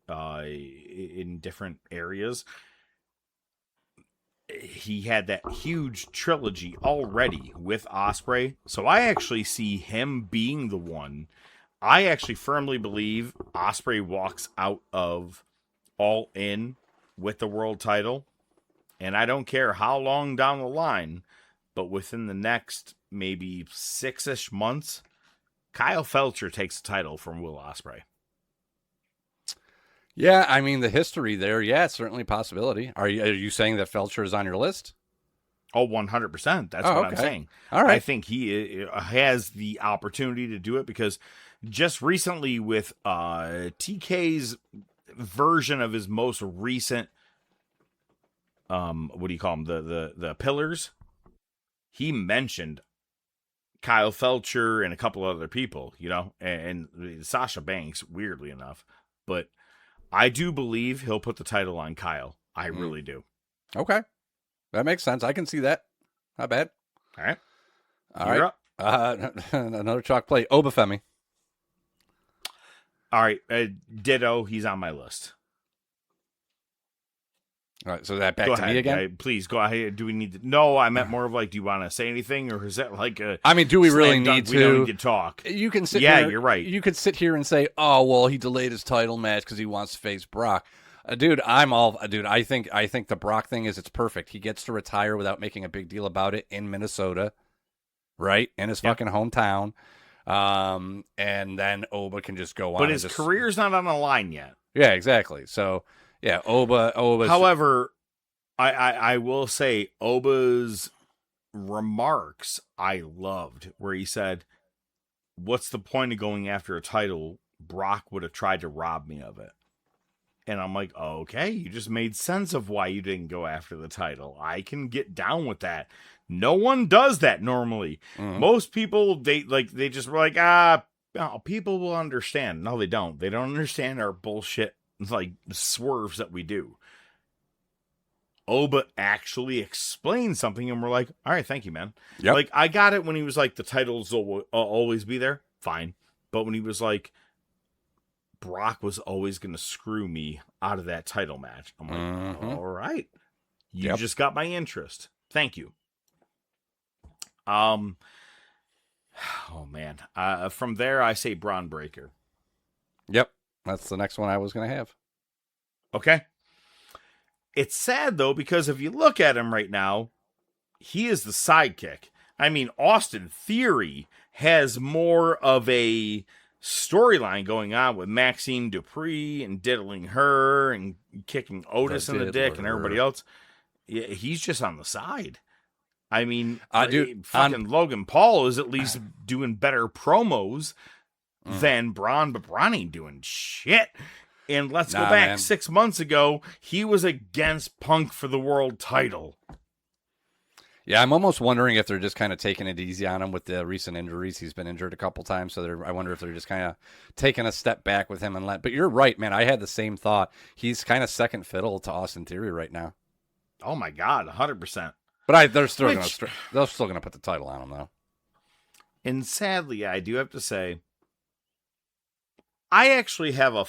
E: in different areas. He had that huge trilogy already with Ospreay, so I actually see him being the one. I actually firmly believe Ospreay walks out of All In with the world title, and I don't care how long down the line, but within the next maybe 6-ish months, Kyle Felcher takes the title from Will Ospreay.
F: Yeah, I mean, the history there, yeah, it's certainly a possibility. Are you saying that Felcher is on your list?
E: Oh, 100%. That's what I'm saying.
F: All right.
E: I think he has the opportunity to do it because just recently with TK's version of his most recent, what do you call them? The pillars. He mentioned Kyle Felcher and a couple other people, you know, and Sasha Banks, weirdly enough. But I do believe he'll put the title on Kyle. I really do.
F: Okay. That makes sense. I can see that. Not bad.
E: All right.
F: You're up. Another chalk play. Obafemi.
E: All right. Ditto. He's on my list.
F: All right. So that back to me again?
E: Please go ahead. Do we need to? No, I meant more of like, do you want to say anything? Or is that like a.
F: I mean, do we really need to?
E: We don't need to talk.
F: You can sit
E: here.
F: Yeah,
E: you're right.
F: You could sit here and say, oh, well, he delayed his title match because he wants to face Brock. Dude, I think the Brock thing it's perfect. He gets to retire without making a big deal about it in Minnesota, right? In his fucking hometown. And then Oba can just go on.
E: But his career's not on the line yet.
F: Yeah, exactly. So, yeah, Oba.
E: However, I will say Oba's remarks I loved, where he said, what's the point of going after a title? Brock would have tried to rob me of it. And I'm like, okay, you just made sense of why you didn't go after the title. I can get down with that. No one does that normally. Most people, they just were like, people will understand. No, they don't. They don't understand our bullshit, like, swerves that we do. Oba actually explained something, and we're like, all right, thank you, man.
F: Yep.
E: Like, I got it when he was like, the titles will always be there. Fine. But when he was like, Brock was always going to screw me out of that title match. I'm like, all right. You just got my interest. Thank you. Oh, man. From there, I say Braun Breaker.
F: Yep. That's the next one I was going to have.
E: Okay. It's sad, though, because if you look at him right now, he is the sidekick. I mean, Austin Theory has more of a storyline going on with Maxine Dupree and diddling her and kicking Otis in the dick and everybody else. Yeah, he's just on the side. I mean, fucking Logan Paul is at least doing better promos than Braun, but Braun ain't doing shit. And let's go back 6 months ago. He was against Punk for the world title.
F: Yeah, I'm almost wondering if they're just kind of taking it easy on him with the recent injuries. He's been injured a couple times, so I wonder if they're just kind of taking a step back with him. But you're right, man. I had the same thought. He's kind of second fiddle to Austin Theory right now.
E: Oh my God, 100%.
F: But they're still going to put the title on him though.
E: And sadly, I do have to say, I actually have a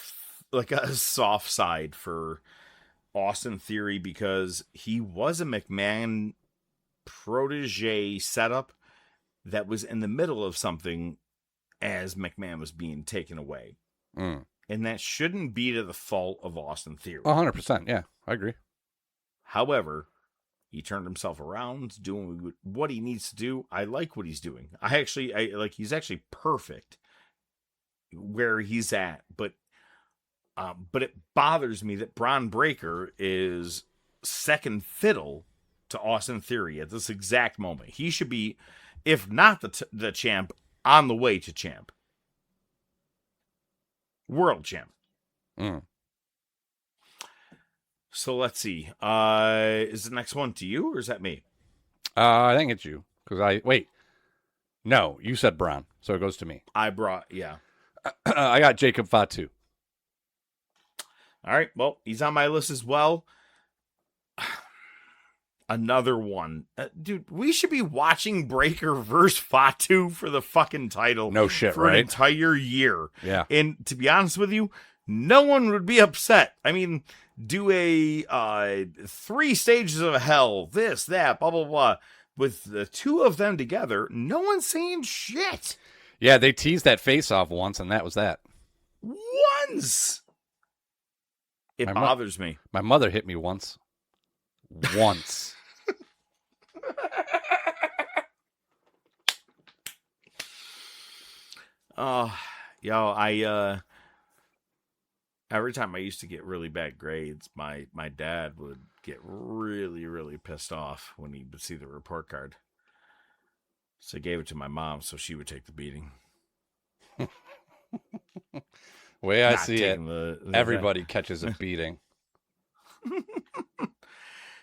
E: soft side for Austin Theory because he was a McMahon protege setup that was in the middle of something as McMahon was being taken away. And that shouldn't be to the fault of Austin Theory.
F: 100%. Yeah, I agree.
E: However, he turned himself around, doing what he needs to do. I like what he's doing. He's actually perfect where he's at, but it bothers me that Bron Breakker is second fiddle to Austin Theory at this exact moment. He should be, if not the champ, on the way to champ. World champ. So let's see. Is the next one to you or is that me?
F: I think it's you. No, you said Braun, so it goes to me.
E: I
F: got Jacob Fatu.
E: All right, well, he's on my list as well. Another one. Dude, we should be watching Breakker versus Fatu for the fucking title.
F: No shit,
E: for
F: right?
E: an entire year.
F: Yeah.
E: And to be honest with you, no one would be upset. I mean, do a 3 stages of hell, this, that, blah, blah, blah. With the two of them together, no one's saying shit.
F: Yeah, they teased that face-off once, and that was that.
E: Once! It bothers me.
F: My mother hit me once. Once.
E: Every time I used to get really bad grades, my dad would get really, really pissed off when he would see the report card. So I gave it to my mom so she would take the beating.
F: Way I see it, everybody catches a beating.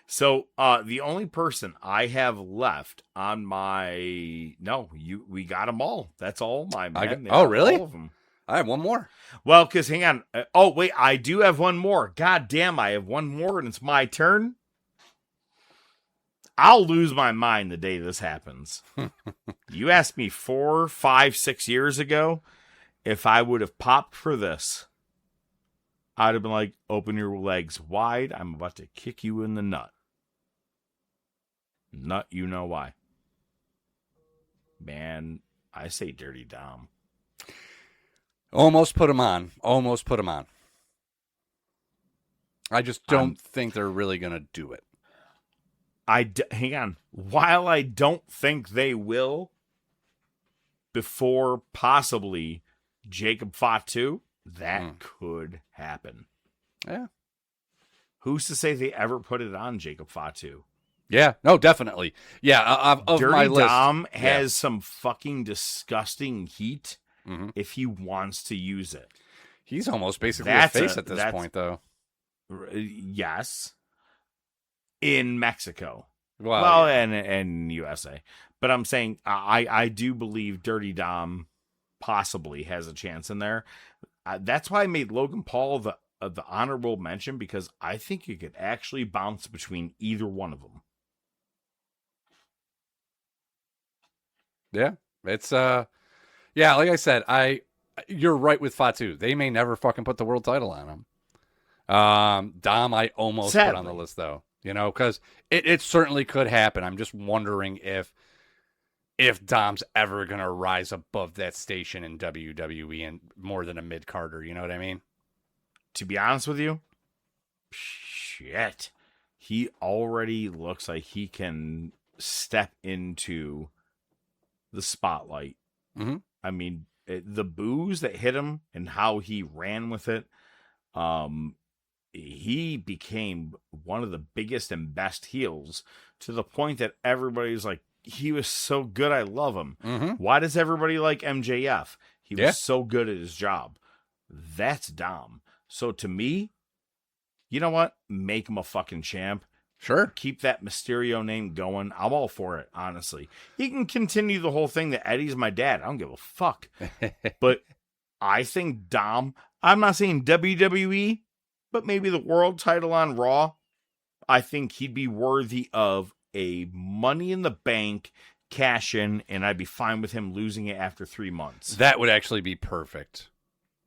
E: So the only person I have left on my we got them all. That's all my men.
F: Really?
E: All of them.
F: I have one more.
E: Well, because hang on. I do have one more. God damn, I have one more, and it's my turn. I'll lose my mind the day this happens. You asked me 4, 5, 6 years ago if I would have popped for this. I'd have been like, open your legs wide. I'm about to kick you in the nut. Nut, you know why. Man, I say Dirty Dom.
F: Almost put him on. I just don't think they're really going to do it.
E: Hang on. While I don't think they will, before possibly Jacob Fatu, that could happen.
F: Yeah.
E: Who's to say they ever put it on Jacob Fatu?
F: Yeah, no, definitely. Yeah, of
E: Dirty
F: my list.
E: Dom has some fucking disgusting heat if he wants to use it.
F: He's almost basically a face at this point, though.
E: Yes. In Mexico.
F: Well,
E: and USA. But I'm saying I do believe Dirty Dom possibly has a chance in there. That's why I made Logan Paul the honorable mention, because I think you could actually bounce between either one of them.
F: Yeah, it's like I said, you're right with Fatu. They may never fucking put the world title on him. Dom, I almost put on the list though, because it certainly could happen. I'm just wondering if Dom's ever gonna rise above that station in WWE and more than a mid-carder. You know what I mean?
E: To be honest with you, shit, he already looks like he can step into the spotlight.
F: Mm-hmm.
E: I mean, the boos that hit him and how he ran with it, he became one of the biggest and best heels to the point that everybody's like, he was so good, I love him.
F: Mm-hmm.
E: Why does everybody like MJF? He was so good at his job. That's Dom. So to me, you know what? Make him a fucking champ.
F: Sure.
E: Keep that Mysterio name going. I'm all for it, honestly. He can continue the whole thing that Eddie's my dad. I don't give a fuck. But I think Dom, I'm not saying WWE, but maybe the world title on Raw, I think he'd be worthy of a Money in the Bank cash in, and I'd be fine with him losing it after 3 months.
F: That would actually be perfect.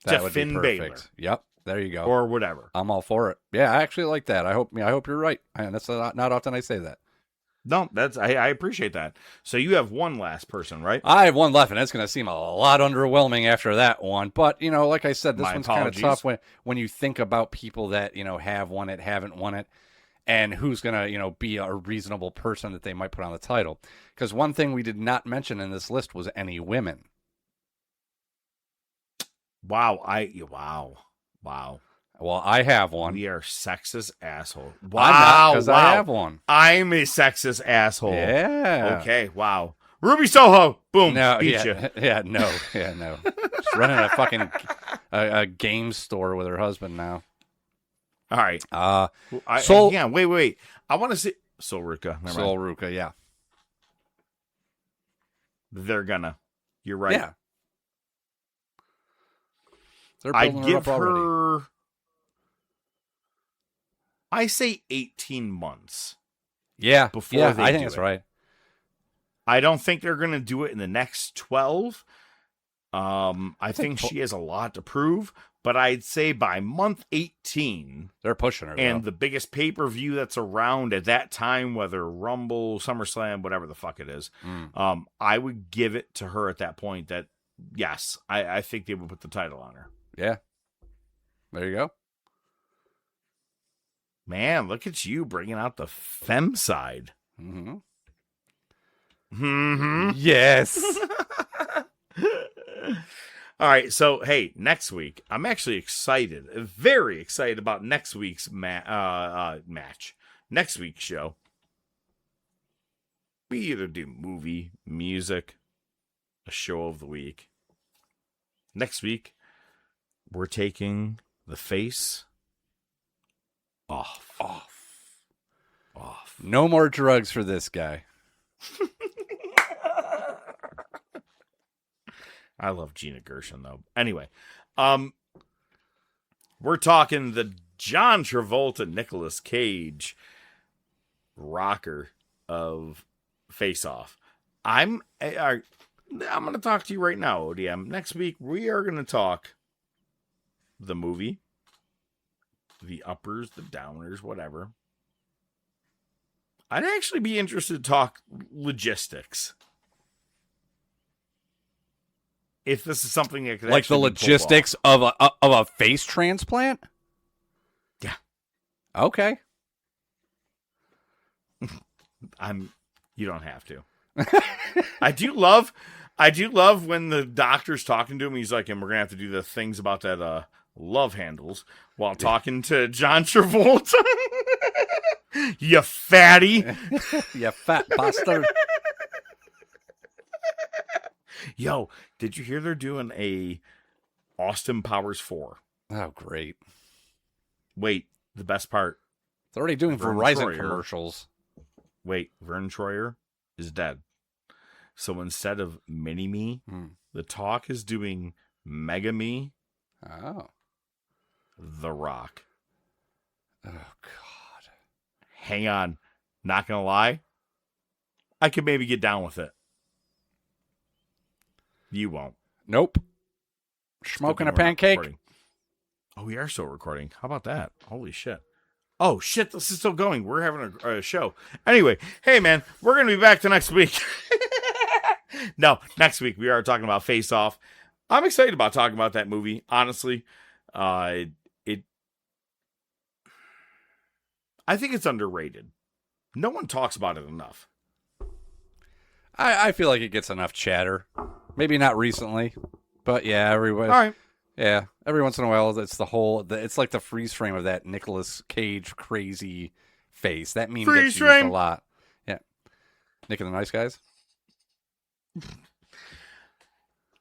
F: That would
E: Finn
F: be perfect.
E: Balor.
F: Yep. There you go.
E: Or whatever.
F: I'm all for it. Yeah, I actually like that. I hope you're right. And that's not often I say that.
E: No, I appreciate that. So you have one last person, right?
F: I have one left, and it's going to seem a lot underwhelming after that one. But, like I said, this one's kind of tough when you think about people that, have won it, haven't won it, and who's going to, be a reasonable person that they might put on the title. Because one thing we did not mention in this list was any women.
E: Wow.
F: Well, I have one.
E: We are sexist asshole.
F: Wow. Because I have one.
E: I'm a sexist asshole.
F: Yeah.
E: Okay. Wow. Ruby Soho. Boom.
F: No,
E: beat you.
F: Yeah, no. She's running a fucking a game store with her husband now.
E: All right. Wait. I want to see Sol Ruca.
F: Sol Ruca, yeah.
E: They're gonna. You're right.
F: Yeah. I
E: give her. I say 18 months.
F: Yeah.
E: Before they
F: I think
E: do
F: that's
E: it.
F: right.
E: I don't think they're going to do it in the next 12. I think she has a lot to prove, but I'd say by month 18,
F: they're pushing her.
E: And
F: though.
E: The biggest pay-per-view that's around at that time, whether Rumble, SummerSlam, whatever the fuck it is, I would give it to her at that point that, yes, I think they would put the title on her.
F: Yeah. There you go.
E: Man, look at you bringing out the femme side.
F: Mm-hmm.
E: Mm-hmm.
F: Yes.
E: All right, so, hey, next week, I'm actually excited, very excited about next week's match. Next week's show. We either do movie, music, a show of the week. Next week, we're taking the face off.
F: No more drugs for this guy.
E: I love Gina Gershon, though. Anyway, we're talking the John Travolta, Nicolas Cage rocker of Face Off. I'm going to talk to you right now, ODM. Next week, we are going to talk the movie, the uppers, the downers, whatever. I'd actually be interested to talk logistics. If this is something that could
F: like the logistics of a face transplant?
E: Yeah.
F: Okay.
E: You don't have to. I do love when the doctor's talking to him. He's like, and we're gonna have to do the things about that love handles while talking to John Travolta. You fatty.
F: You fat bastard.
E: Yo, did you hear they're doing a Austin Powers 4?
F: Oh, great.
E: Wait, the best part.
F: They're already doing Verizon commercials.
E: Wait, Vern Troyer is dead. So instead of Mini-Me, the talk is doing Mega-Me.
F: Oh.
E: The Rock.
F: Oh, God.
E: Hang on. Not going to lie. I could maybe get down with it. You won't.
F: Nope. Smoking a pancake.
E: Oh, we are still recording. How about that? Holy shit. Oh, shit. This is still going. We're having a show. Anyway, hey, man, we're going to be back to next week. No, next week we are talking about Face Off. I'm excited about talking about that movie, honestly. I think it's underrated. No one talks about it enough.
F: I feel like it gets enough chatter. Maybe not recently, but yeah, everyone.
E: All right.
F: Yeah, every once in a while, it's it's like the freeze frame of that Nicolas Cage crazy face. That meme gets used a lot. Yeah, Nick and the Nice Guys.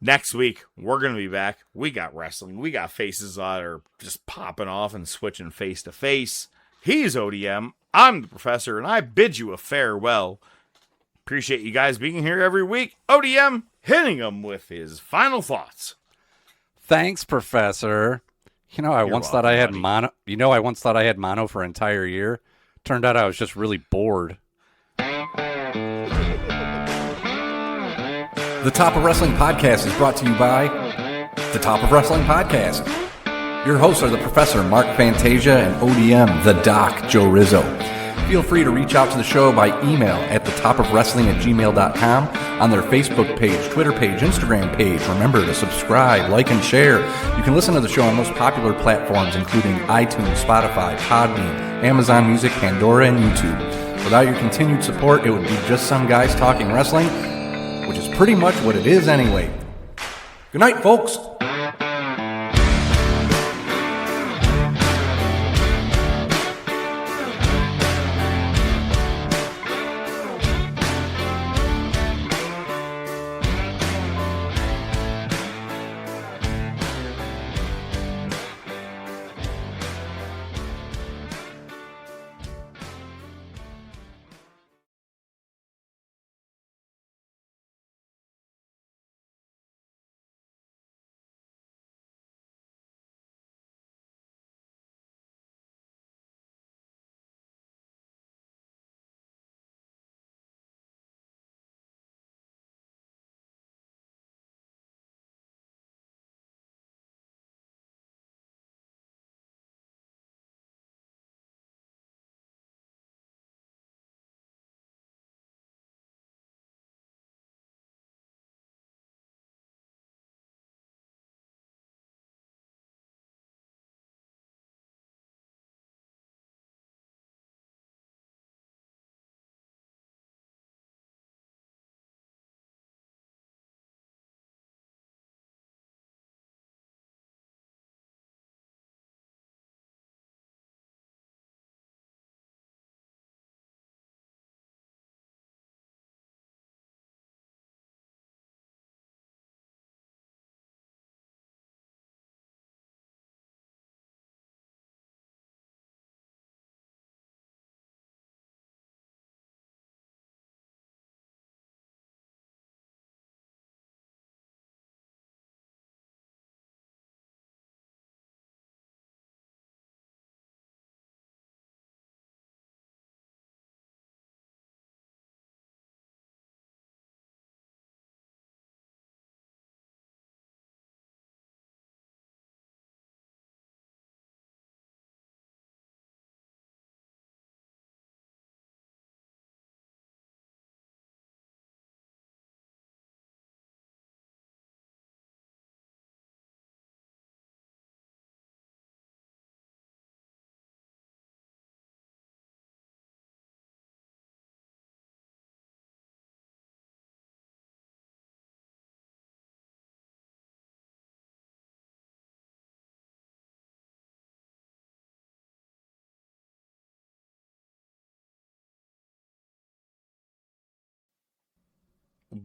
E: Next week, we're going to be back. We got wrestling. We got faces that are just popping off and switching face to face. He's ODM. I'm the Professor, and I bid you a farewell. Appreciate you guys being here every week. ODM hitting him with his final thoughts.
F: Thanks, Professor. I once thought I had mono. I once thought I had mono for an entire year. Turned out I was just really bored.
D: The Top of Wrestling Podcast is brought to you by The Top of Wrestling Podcast. Your hosts are the Professor Mark Fantasia and ODM, the Doc Joe Rizzo. Feel free to reach out to the show by email at thetopofwrestling@gmail.com, on their Facebook page, Twitter page, Instagram page. Remember to subscribe, like, and share. You can listen to the show on most popular platforms, including iTunes, Spotify, Podbean, Amazon Music, Pandora, and YouTube. Without your continued support, it would be just some guys talking wrestling, which is pretty much what it is anyway. Good night, folks.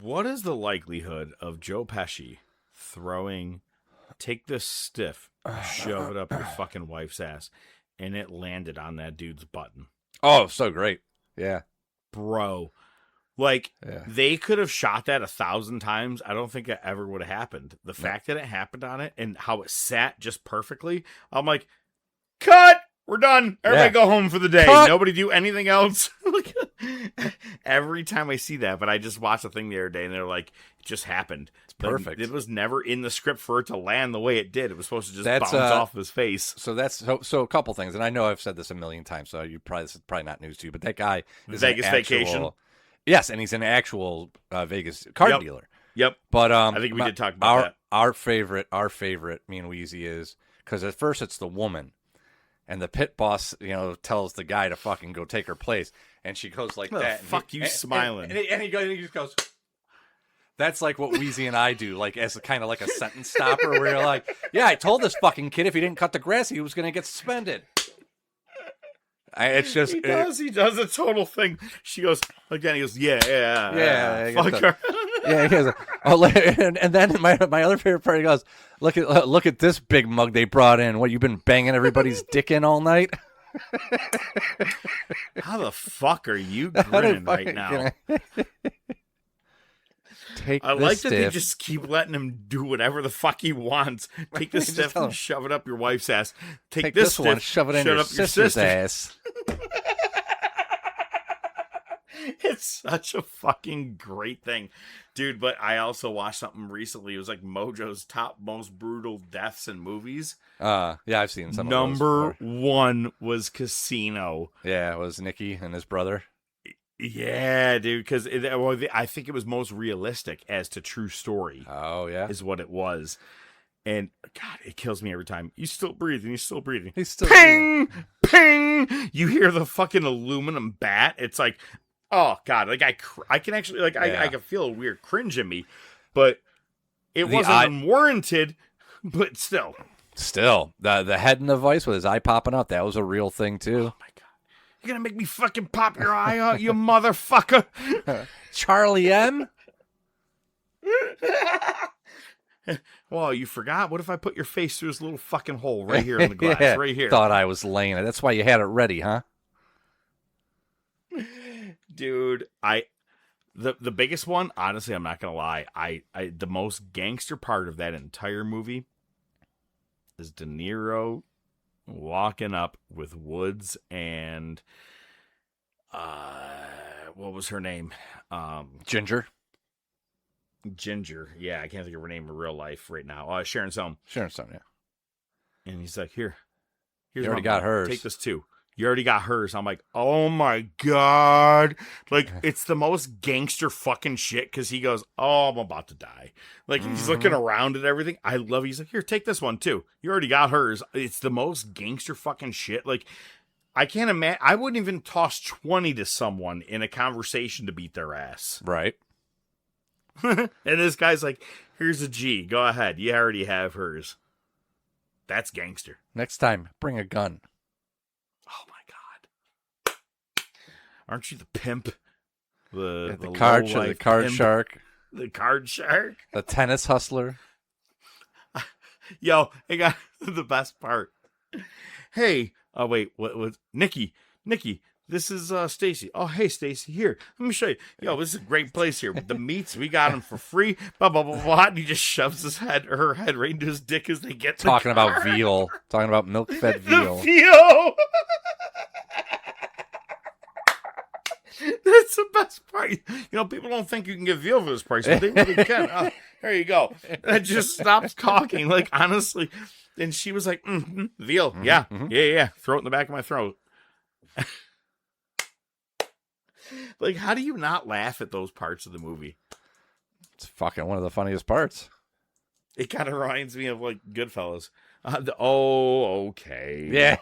E: What is the likelihood of Joe Pesci throwing, take this stiff, shove it up your fucking wife's ass, and it landed on that dude's button?
F: Oh, so great. Yeah.
E: Bro. They could have shot that 1,000 times. I don't think it ever would have happened. The fact that it happened on it and how it sat just perfectly, I'm like, cut! We're done. Everybody go home for the day.
F: Cut.
E: Nobody do anything else. Every time I see that, but I just watched a thing the other day and they're like, it just happened. It's
F: perfect.
E: It was never in the script for it to land the way it did. It was supposed to just bounce off his face.
F: So that's so a couple things, and I know I've said this a million times, so this is probably not news to you, but that guy is
E: Vegas Vacation.
F: Yes, and he's an actual Vegas card dealer.
E: Yep.
F: But
E: I think we did talk about that.
F: Our favorite, me and Wheezy is, because at first it's the woman. And the pit boss, tells the guy to fucking go take her place. And she goes like that.
E: Fuck you smiling.
F: And he just goes, that's like what Wheezy and I do, like as a kind of like a sentence stopper where you're like, yeah, I told this fucking kid if he didn't cut the grass, he was going to get suspended. It's just...
E: He does a total thing. She goes, again, he goes, yeah.
F: Fuck
E: her.
F: Yeah, he goes, and then my other favorite part, he goes, look at this big mug they brought in. What, you've been banging everybody's dick in all night?
E: How the fuck are you grinning right now? I like that they just keep letting him do whatever the fuck he wants. Take this stiff and shove it up your wife's ass. Take this stiff,
F: one, shove it in your sister's ass.
E: It's such a fucking great thing, dude. But I also watched something recently. It was like Mojo's top most brutal deaths in movies.
F: Yeah, I've seen some.
E: Number one was Casino.
F: Yeah, it was Nicky and his brother.
E: Yeah, dude, because I think it was most realistic as to true story.
F: Oh, yeah.
E: Is what it was. And, God, it kills me every time. He's still breathing. He's still breathing.
F: He's still
E: Ping! Ping! You hear the fucking aluminum bat. It's like, oh, God. Like, I can actually, like, I can feel a weird cringe in me. But it wasn't unwarranted, but still.
F: Still. The head in the vice with his eye popping out, that was a real thing, too.
E: Oh, my God. You're going to make me fucking pop your eye out, you motherfucker.
F: Charlie M?
E: Well, you forgot? What if I put your face through this little fucking hole right here in the glass?
F: Yeah,
E: right here.
F: Thought I was laying it. That's why you had it ready, huh?
E: Dude, the biggest one, honestly, I'm not going to lie. The most gangster part of that entire movie is De Niro walking up with Woods and what was her name?
F: Ginger,
E: yeah, I can't think of her name in real life right now. Sharon Stone,
F: yeah.
E: And he's like, here's
F: you already got hers.
E: Take this too. You already got hers. I'm like, oh my God. Like, it's the most gangster fucking shit because he goes, oh, I'm about to die. Like, he's looking around at everything. I love it. He's like, here, take this one too. You already got hers. It's the most gangster fucking shit. Like, I can't imagine. I wouldn't even toss 20 to someone in a conversation to beat their ass.
F: Right.
E: And this guy's like, here's a G. Go ahead. You already have hers. That's gangster.
F: Next time, bring a gun.
E: Oh my God. Aren't you the pimp? The
F: card
E: pimp?
F: shark.
E: The card shark?
F: The tennis hustler.
E: Yo, I got the best part. Hey, wait, what was Nikki, this is Stacy. Oh, hey, Stacy, here. Let me show you. Yo, this is a great place here. With the meats, we got them for free. Blah, blah, blah, blah. And he just shoves her head right into his dick as they get
F: talking about veal. Talking about milk-fed veal.
E: The veal! That's the best part. You know, people don't think you can get veal for this price, but they really can. Oh, there you go. And it just stops talking. Like, honestly. And she was like, veal.
F: Mm-hmm,
E: Yeah. Yeah. Throw it in the back of my throat. Like, how do you not laugh at those parts of the movie?
F: It's fucking one of the funniest parts.
E: It kind of reminds me of, like, Goodfellas. Okay.
F: Yeah.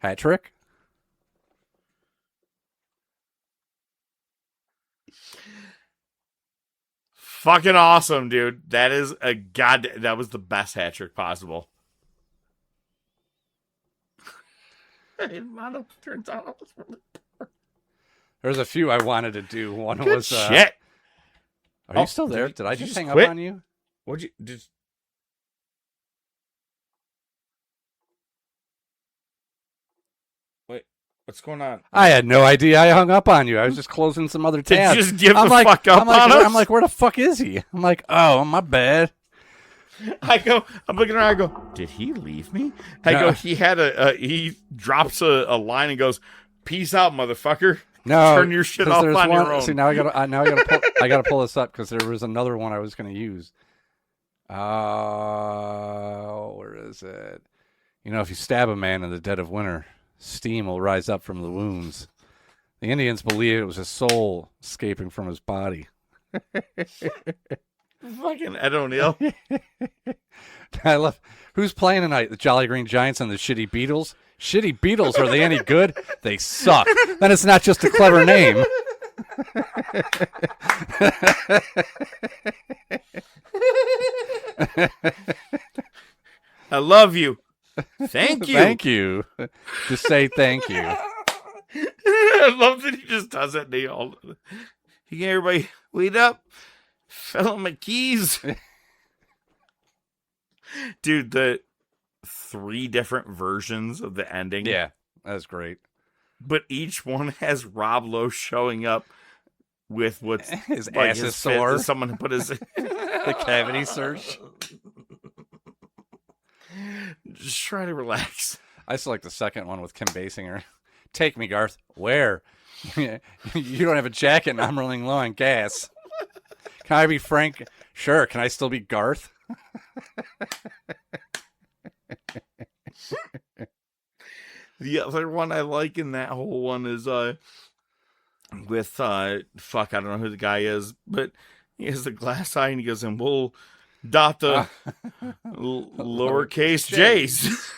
F: Hat trick?
E: Fucking awesome, dude. That was the best hat trick possible.
F: There's a few I wanted to do. One was
E: shit.
F: Are you still there? Did I just hang
E: quit?
F: up on you?
E: What'd you just? Wait, what's going on?
F: I had no idea I hung up on you. I was just closing some other tabs.
E: Did you just give the fuck up on us?
F: I'm like, where the fuck is he? I'm like, oh, my bad.
E: I'm looking around, I go, did he leave me? I go, he had he drops a line and goes, peace out, motherfucker.
F: No,
E: turn your shit off on your own.
F: See, now I gotta pull this up because there was another one I was gonna use. Where is it? You know, if you stab a man in the dead of winter, steam will rise up from the wounds. The Indians believed it was his soul escaping from his body.
E: Fucking Ed O'Neill.
F: I love. Who's playing tonight? The Jolly Green Giants and the Shitty Beatles. Shitty Beatles, are they any good? They suck. Then it's not just a clever name.
E: I love you. Thank you.
F: Thank you. Just say thank you.
E: I love that he just does it. He get everybody wait up. Fell on my keys. Dude, the 3 different versions of the ending.
F: Yeah, that's great.
E: But each one has Rob Lowe showing up with what's
F: his ass is sore.
E: Someone put his
F: the cavity search.
E: Just try to relax.
F: I still like the second one with Kim Basinger. Take me, Garth. Where? You don't have a jacket and I'm running low on gas. Can I be Frank? Sure. Can I still be Garth?
E: The other one I like in that whole one is with fuck, I don't know who the guy is, but he has the glass eye and he goes, and we'll dot the lowercase j's.